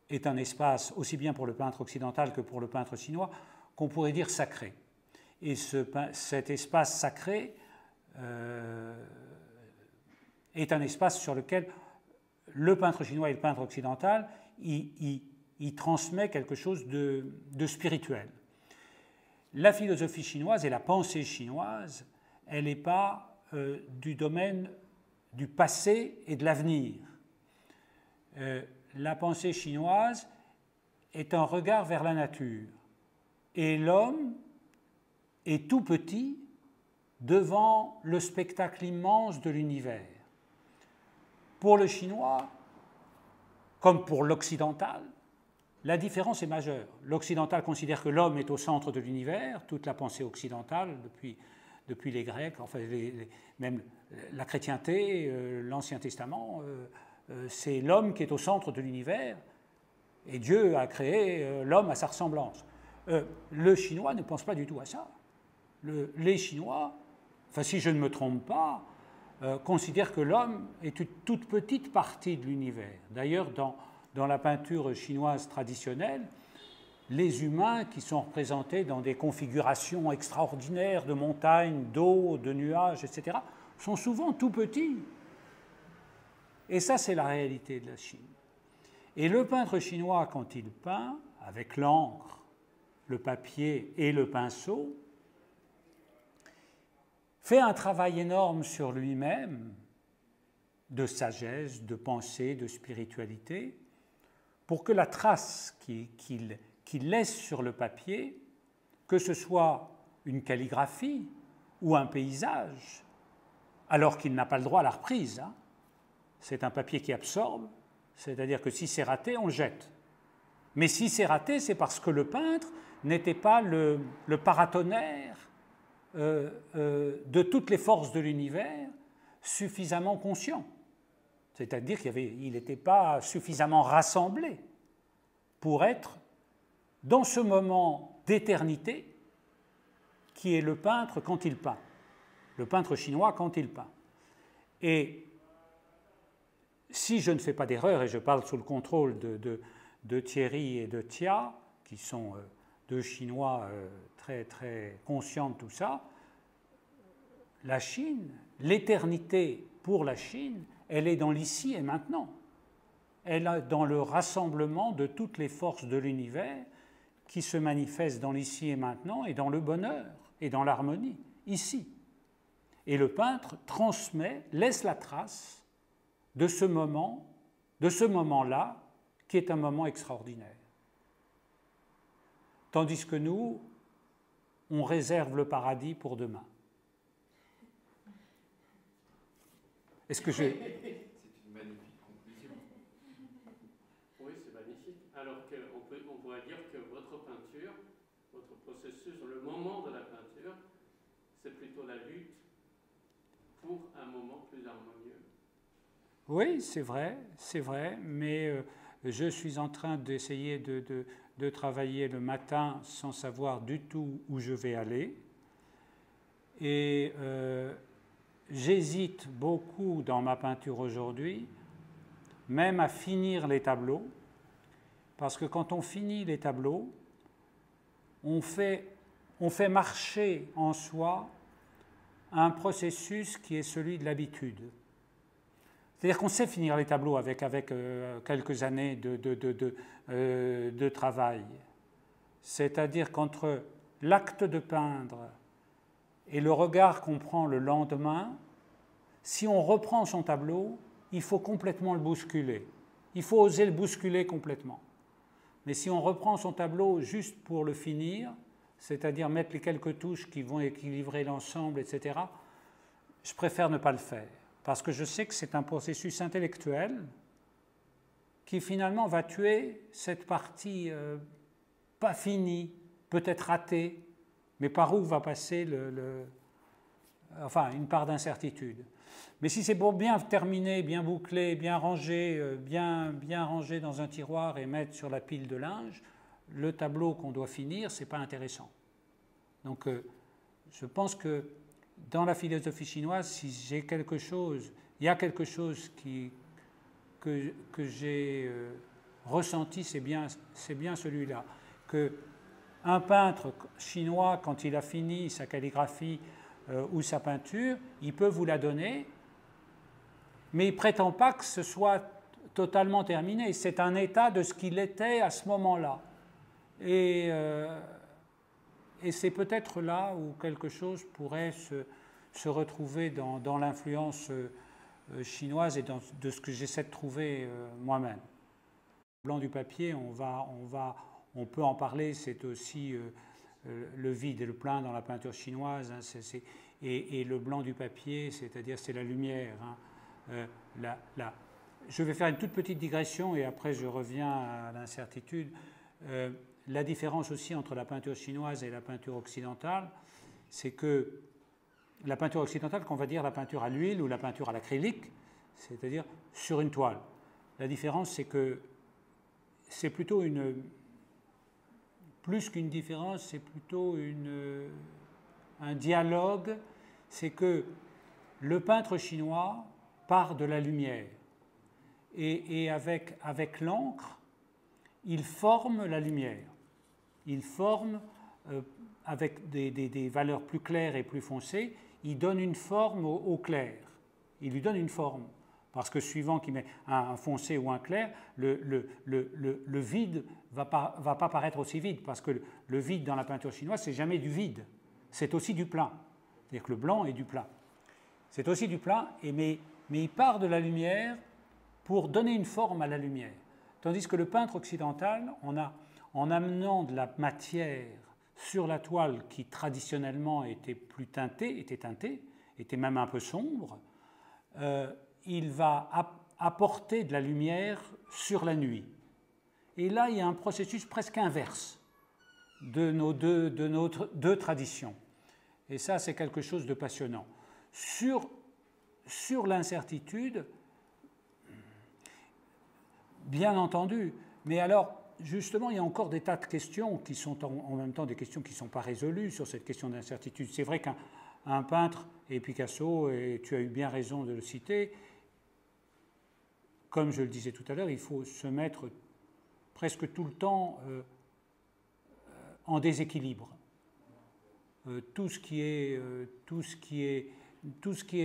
est un espace, aussi bien pour le peintre occidental que pour le peintre chinois, qu'on pourrait dire sacré. Et cet espace sacré est un espace sur lequel le peintre chinois et le peintre occidental il transmet quelque chose de spirituel. La philosophie chinoise et la pensée chinoise, elle n'est pas du domaine du passé et de l'avenir. La pensée chinoise est un regard vers la nature. Et l'homme est tout petit devant le spectacle immense de l'univers. Pour le chinois, comme pour l'occidental, la différence est majeure. L'occidental considère que l'homme est au centre de l'univers, toute la pensée occidentale, depuis les Grecs, enfin même la chrétienté, l'Ancien Testament, c'est l'homme qui est au centre de l'univers, et Dieu a créé l'homme à sa ressemblance. Le chinois ne pense pas du tout à ça. Les Chinois, enfin si je ne me trompe pas, considèrent que l'homme est une toute petite partie de l'univers. D'ailleurs, dans la peinture chinoise traditionnelle, les humains qui sont représentés dans des configurations extraordinaires de montagnes, d'eau, de nuages, etc., sont souvent tout petits. Et ça, c'est la réalité de la Chine. Et le peintre chinois, quand il peint, avec l'encre, le papier et le pinceau, fait un travail énorme sur lui-même, de sagesse, de pensée, de spiritualité, pour que la trace qu'il laisse sur le papier, que ce soit une calligraphie ou un paysage, alors qu'il n'a pas le droit à la reprise, hein. C'est un papier qui absorbe, c'est-à-dire que si c'est raté, on le jette. Mais si c'est raté, c'est parce que le peintre n'était pas le paratonnerre de toutes les forces de l'univers suffisamment conscient. C'est-à-dire qu'il n'était pas suffisamment rassemblé pour être dans ce moment d'éternité qui est le peintre quand il peint, le peintre chinois quand il peint. Et si je ne fais pas d'erreur, et je parle sous le contrôle de Thierry et de Tia, qui sont deux Chinois très, très conscients de tout ça, la Chine, l'éternité pour la Chine, elle est dans l'ici et maintenant. Elle est dans le rassemblement de toutes les forces de l'univers qui se manifestent dans l'ici et maintenant et dans le bonheur et dans l'harmonie, ici. Et le peintre transmet, laisse la trace de ce moment-là, qui est un moment extraordinaire. Tandis que nous, on réserve le paradis pour demain. Est-ce que C'est une magnifique conclusion. Oui, c'est magnifique. Alors qu'on pourrait dire que votre peinture, votre processus, le moment de la peinture, c'est plutôt la lutte pour un moment plus harmonieux. Oui, c'est vrai, mais je suis en train d'essayer de travailler le matin sans savoir du tout où je vais aller. Et j'hésite beaucoup dans ma peinture aujourd'hui, même à finir les tableaux, parce que quand on finit les tableaux, on fait marcher en soi un processus qui est celui de l'habitude. C'est-à-dire qu'on sait finir les tableaux avec quelques années de travail. C'est-à-dire qu'entre l'acte de peindre et le regard qu'on prend le lendemain, si on reprend son tableau, il faut complètement le bousculer. Il faut oser le bousculer complètement. Mais si on reprend son tableau juste pour le finir, c'est-à-dire mettre les quelques touches qui vont équilibrer l'ensemble, etc., je préfère ne pas le faire. Parce que je sais que c'est un processus intellectuel qui finalement va tuer cette partie pas finie, peut-être ratée, mais par où va passer enfin une part d'incertitude. Mais si c'est pour bien terminer, bien boucler, bien ranger, bien ranger dans un tiroir et mettre sur la pile de linge, le tableau qu'on doit finir, ce n'est pas intéressant. Donc je pense que dans la philosophie chinoise, si j'ai quelque chose, il y a quelque chose que j'ai ressenti, c'est bien celui-là. Qu'un peintre chinois, quand il a fini sa calligraphie ou sa peinture, il peut vous la donner, mais il ne prétend pas que ce soit totalement terminé. C'est un état de ce qu'il était à ce moment-là. Et c'est peut-être là où quelque chose pourrait se retrouver dans l'influence chinoise et de ce que j'essaie de trouver moi-même. Le blanc du papier, on peut en parler, c'est aussi le vide et le plein dans la peinture chinoise, hein, et le blanc du papier, c'est-à-dire c'est la lumière. Hein, je vais faire une toute petite digression et après je reviens à l'incertitude. La différence aussi entre la peinture chinoise et la peinture occidentale, c'est que la peinture occidentale, qu'on va dire la peinture à l'huile ou la peinture à l'acrylique, c'est-à-dire sur une toile. La différence, c'est que c'est plutôt plus qu'une différence, c'est plutôt un dialogue. C'est que le peintre chinois part de la lumière et avec l'encre, il forme la lumière. Il forme avec des valeurs plus claires et plus foncées, il donne une forme au clair. Il lui donne une forme. Parce que suivant qu'il met un foncé ou un clair, le vide ne va pas paraître aussi vide. Parce que le vide dans la peinture chinoise, c'est jamais du vide. C'est aussi du plein. C'est-à-dire que le blanc est du plein. C'est aussi du plein, mais il part de la lumière pour donner une forme à la lumière. Tandis que le peintre occidental, en amenant de la matière sur la toile qui traditionnellement était plus teintée, était même un peu sombre, il va apporter de la lumière sur la nuit. Et là, il y a un processus presque inverse de nos deux traditions. Et ça, c'est quelque chose de passionnant. Sur l'incertitude, bien entendu, mais alors, justement, il y a encore des tas de questions qui sont en même temps des questions qui ne sont pas résolues sur cette question d'incertitude. C'est vrai qu'un peintre, et Picasso, et tu as eu bien raison de le citer, comme je le disais tout à l'heure, il faut se mettre presque tout le temps en déséquilibre. Tout ce qui est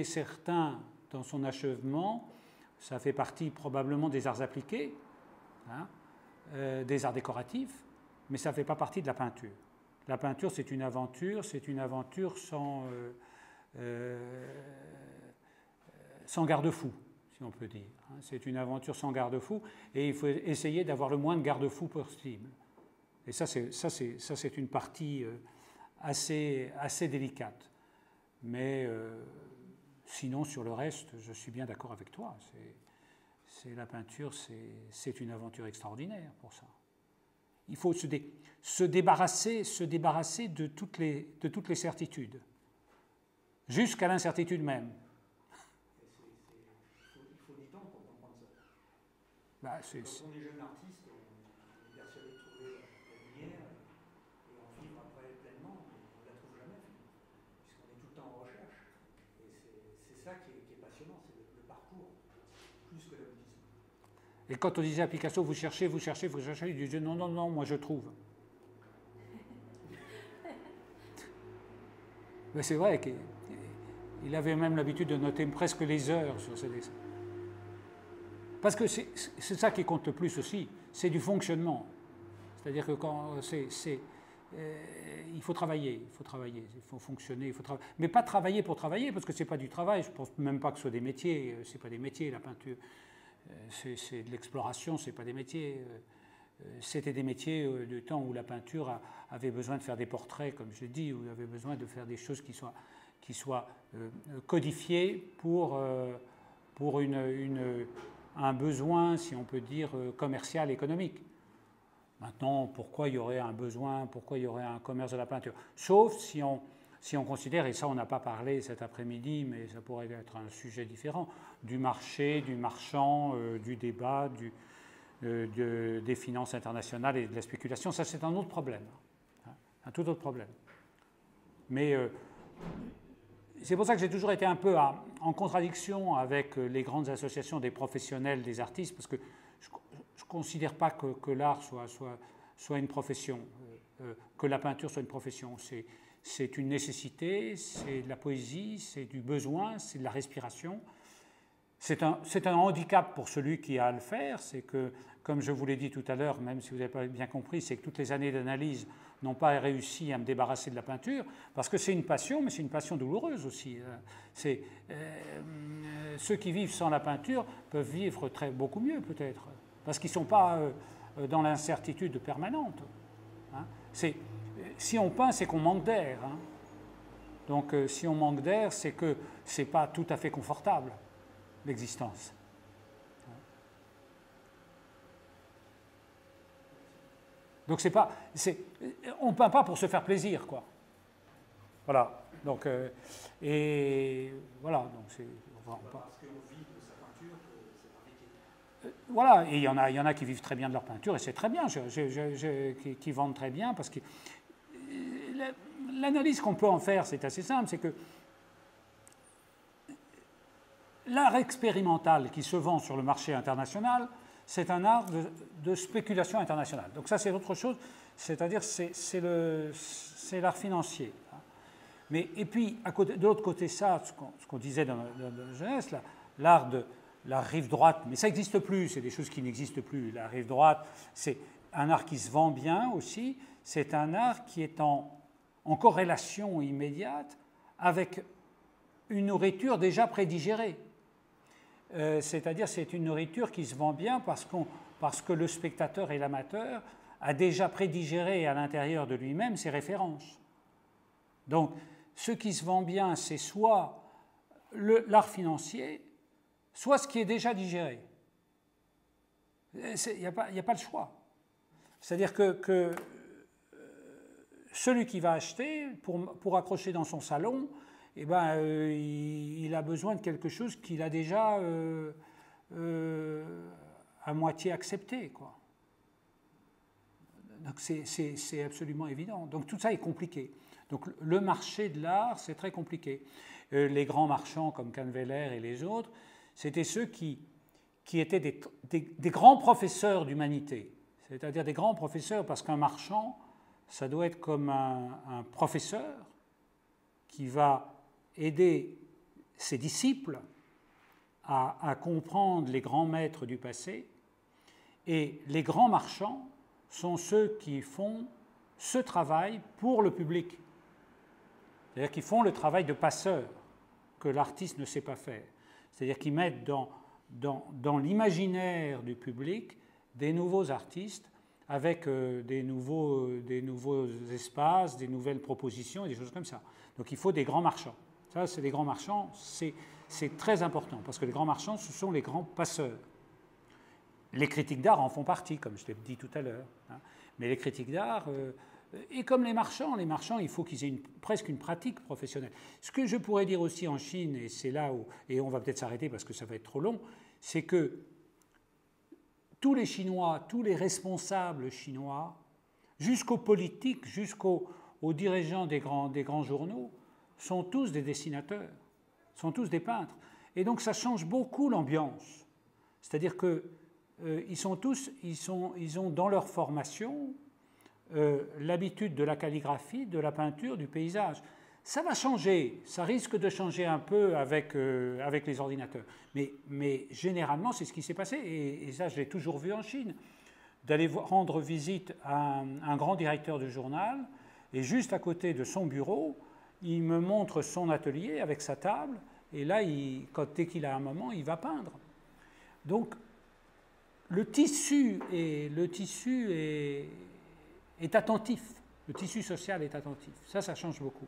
certain dans son achèvement, ça fait partie probablement des arts appliqués, hein, des arts décoratifs, mais ça ne fait pas partie de la peinture. La peinture, c'est une aventure sans garde-fou, si on peut dire. C'est une aventure sans garde-fou, et il faut essayer d'avoir le moins de garde-fous possible. Et ça, c'est une partie assez délicate. Mais sinon, sur le reste, je suis bien d'accord avec toi. La peinture, c'est une aventure extraordinaire pour ça. Il faut se débarrasser de toutes les certitudes, jusqu'à l'incertitude même. Il faut du temps pour comprendre ça. Bah, quand on est jeune artiste, on est persuadé de trouver la lumière et en vivre après pleinement, mais on ne la trouve jamais, puisqu'on est tout le temps en recherche. Et c'est ça qui est passionnant, c'est le parcours, plus que l'aboutissement. Et quand on disait à Picasso, vous cherchez, il disait non, moi je trouve. Mais c'est vrai qu'il avait même l'habitude de noter presque les heures sur ses dessins. Parce que c'est ça qui compte le plus aussi, c'est du fonctionnement. C'est-à-dire que il faut travailler, il faut fonctionner, mais pas travailler pour travailler, parce que ce n'est pas du travail, je ne pense même pas que ce soit des métiers, ce n'est pas des métiers, la peinture. C'est de l'exploration, ce n'est pas des métiers. C'était des métiers du temps où la peinture avait besoin de faire des portraits, comme je l'ai dit, où il avait besoin de faire des choses qui soient codifiées pour un besoin, si on peut dire, commercial, économique. Maintenant, pourquoi il y aurait un besoin, pourquoi il y aurait un commerce de la peinture? Sauf si si on considère, et ça on n'a pas parlé cet après-midi, mais ça pourrait être un sujet différent, du marché, du marchand, du débat, des finances internationales et de la spéculation, ça c'est un autre problème, un tout autre problème. Mais c'est pour ça que j'ai toujours été un peu en contradiction avec les grandes associations des professionnels, des artistes, parce que je ne considère pas que l'art soit une profession, que la peinture soit une profession. C'est une nécessité, c'est de la poésie, c'est du besoin, c'est de la respiration. C'est un handicap pour celui qui a à le faire, c'est que, comme je vous l'ai dit tout à l'heure, même si vous n'avez pas bien compris, c'est que toutes les années d'analyse n'ont pas réussi à me débarrasser de la peinture, parce que c'est une passion, mais c'est une passion douloureuse aussi. Ceux qui vivent sans la peinture peuvent vivre beaucoup mieux peut-être, parce qu'ils ne sont pas dans l'incertitude permanente. Hein. Si on peint, c'est qu'on manque d'air. Hein. Donc si on manque d'air, c'est que ce n'est pas tout à fait confortable, l'existence. Donc on ne peint pas pour se faire plaisir, quoi. Voilà. Donc, et voilà. Donc c'est. Parce qu'on vit de sa peinture, c'est pas métier. Voilà. Et il y en a qui vivent très bien de leur peinture, et c'est très bien, qui vendent très bien, parce que l'analyse qu'on peut en faire, c'est assez simple, c'est que l'art expérimental qui se vend sur le marché international, c'est un art de spéculation internationale. Donc ça, c'est autre chose, c'est-à-dire c'est l'art financier. Mais, et puis, de l'autre côté, ça, ce qu'on disait dans la jeunesse, l'art de la rive droite, mais ça n'existe plus, c'est des choses qui n'existent plus. La rive droite, c'est un art qui se vend bien aussi, c'est un art qui est en corrélation immédiate avec une nourriture déjà prédigérée. C'est-à-dire c'est une nourriture qui se vend bien parce que le spectateur et l'amateur a déjà prédigéré à l'intérieur de lui-même ses références. Donc, ce qui se vend bien, c'est soit l'art financier, soit ce qui est déjà digéré. Il n'y a pas le choix. C'est-à-dire que celui qui va acheter, pour accrocher dans son salon, eh ben, il a besoin de quelque chose qu'il a déjà à moitié accepté, quoi. Donc c'est absolument évident. Donc tout ça est compliqué. Donc le marché de l'art, c'est très compliqué. Les grands marchands comme Canveller et les autres, c'était ceux qui étaient des grands professeurs d'humanité. C'est-à-dire des grands professeurs, parce qu'un marchand, ça doit être comme un professeur qui va aider ses disciples à comprendre les grands maîtres du passé. Et les grands marchands sont ceux qui font ce travail pour le public. C'est-à-dire qu'ils font le travail de passeur que l'artiste ne sait pas faire. C'est-à-dire qu'ils mettent dans l'imaginaire du public des nouveaux artistes avec des nouveaux espaces, des nouvelles propositions et des choses comme ça. Donc il faut des grands marchands. Ça, c'est des grands marchands, c'est très important, parce que les grands marchands, ce sont les grands passeurs. Les critiques d'art en font partie, comme je l'ai dit tout à l'heure. Hein. Mais les critiques d'art, et comme les marchands, il faut qu'ils aient presque une pratique professionnelle. Ce que je pourrais dire aussi en Chine, et c'est là où, et on va peut-être s'arrêter parce que ça va être trop long, c'est que tous les Chinois, tous les responsables chinois, jusqu'aux politiques, jusqu'aux dirigeants des grands journaux, sont tous des dessinateurs, sont tous des peintres. Et donc ça change beaucoup l'ambiance. C'est-à-dire qu'ils ont dans leur formation l'habitude de la calligraphie, de la peinture, du paysage. Ça va changer, ça risque de changer un peu avec les ordinateurs. Mais généralement, c'est ce qui s'est passé, et ça, je l'ai toujours vu en Chine, d'aller rendre visite à un grand directeur de journal, et juste à côté de son bureau, il me montre son atelier avec sa table, et là, dès qu'il a un moment, il va peindre. Donc, le tissu est attentif, le tissu social est attentif. Ça change beaucoup.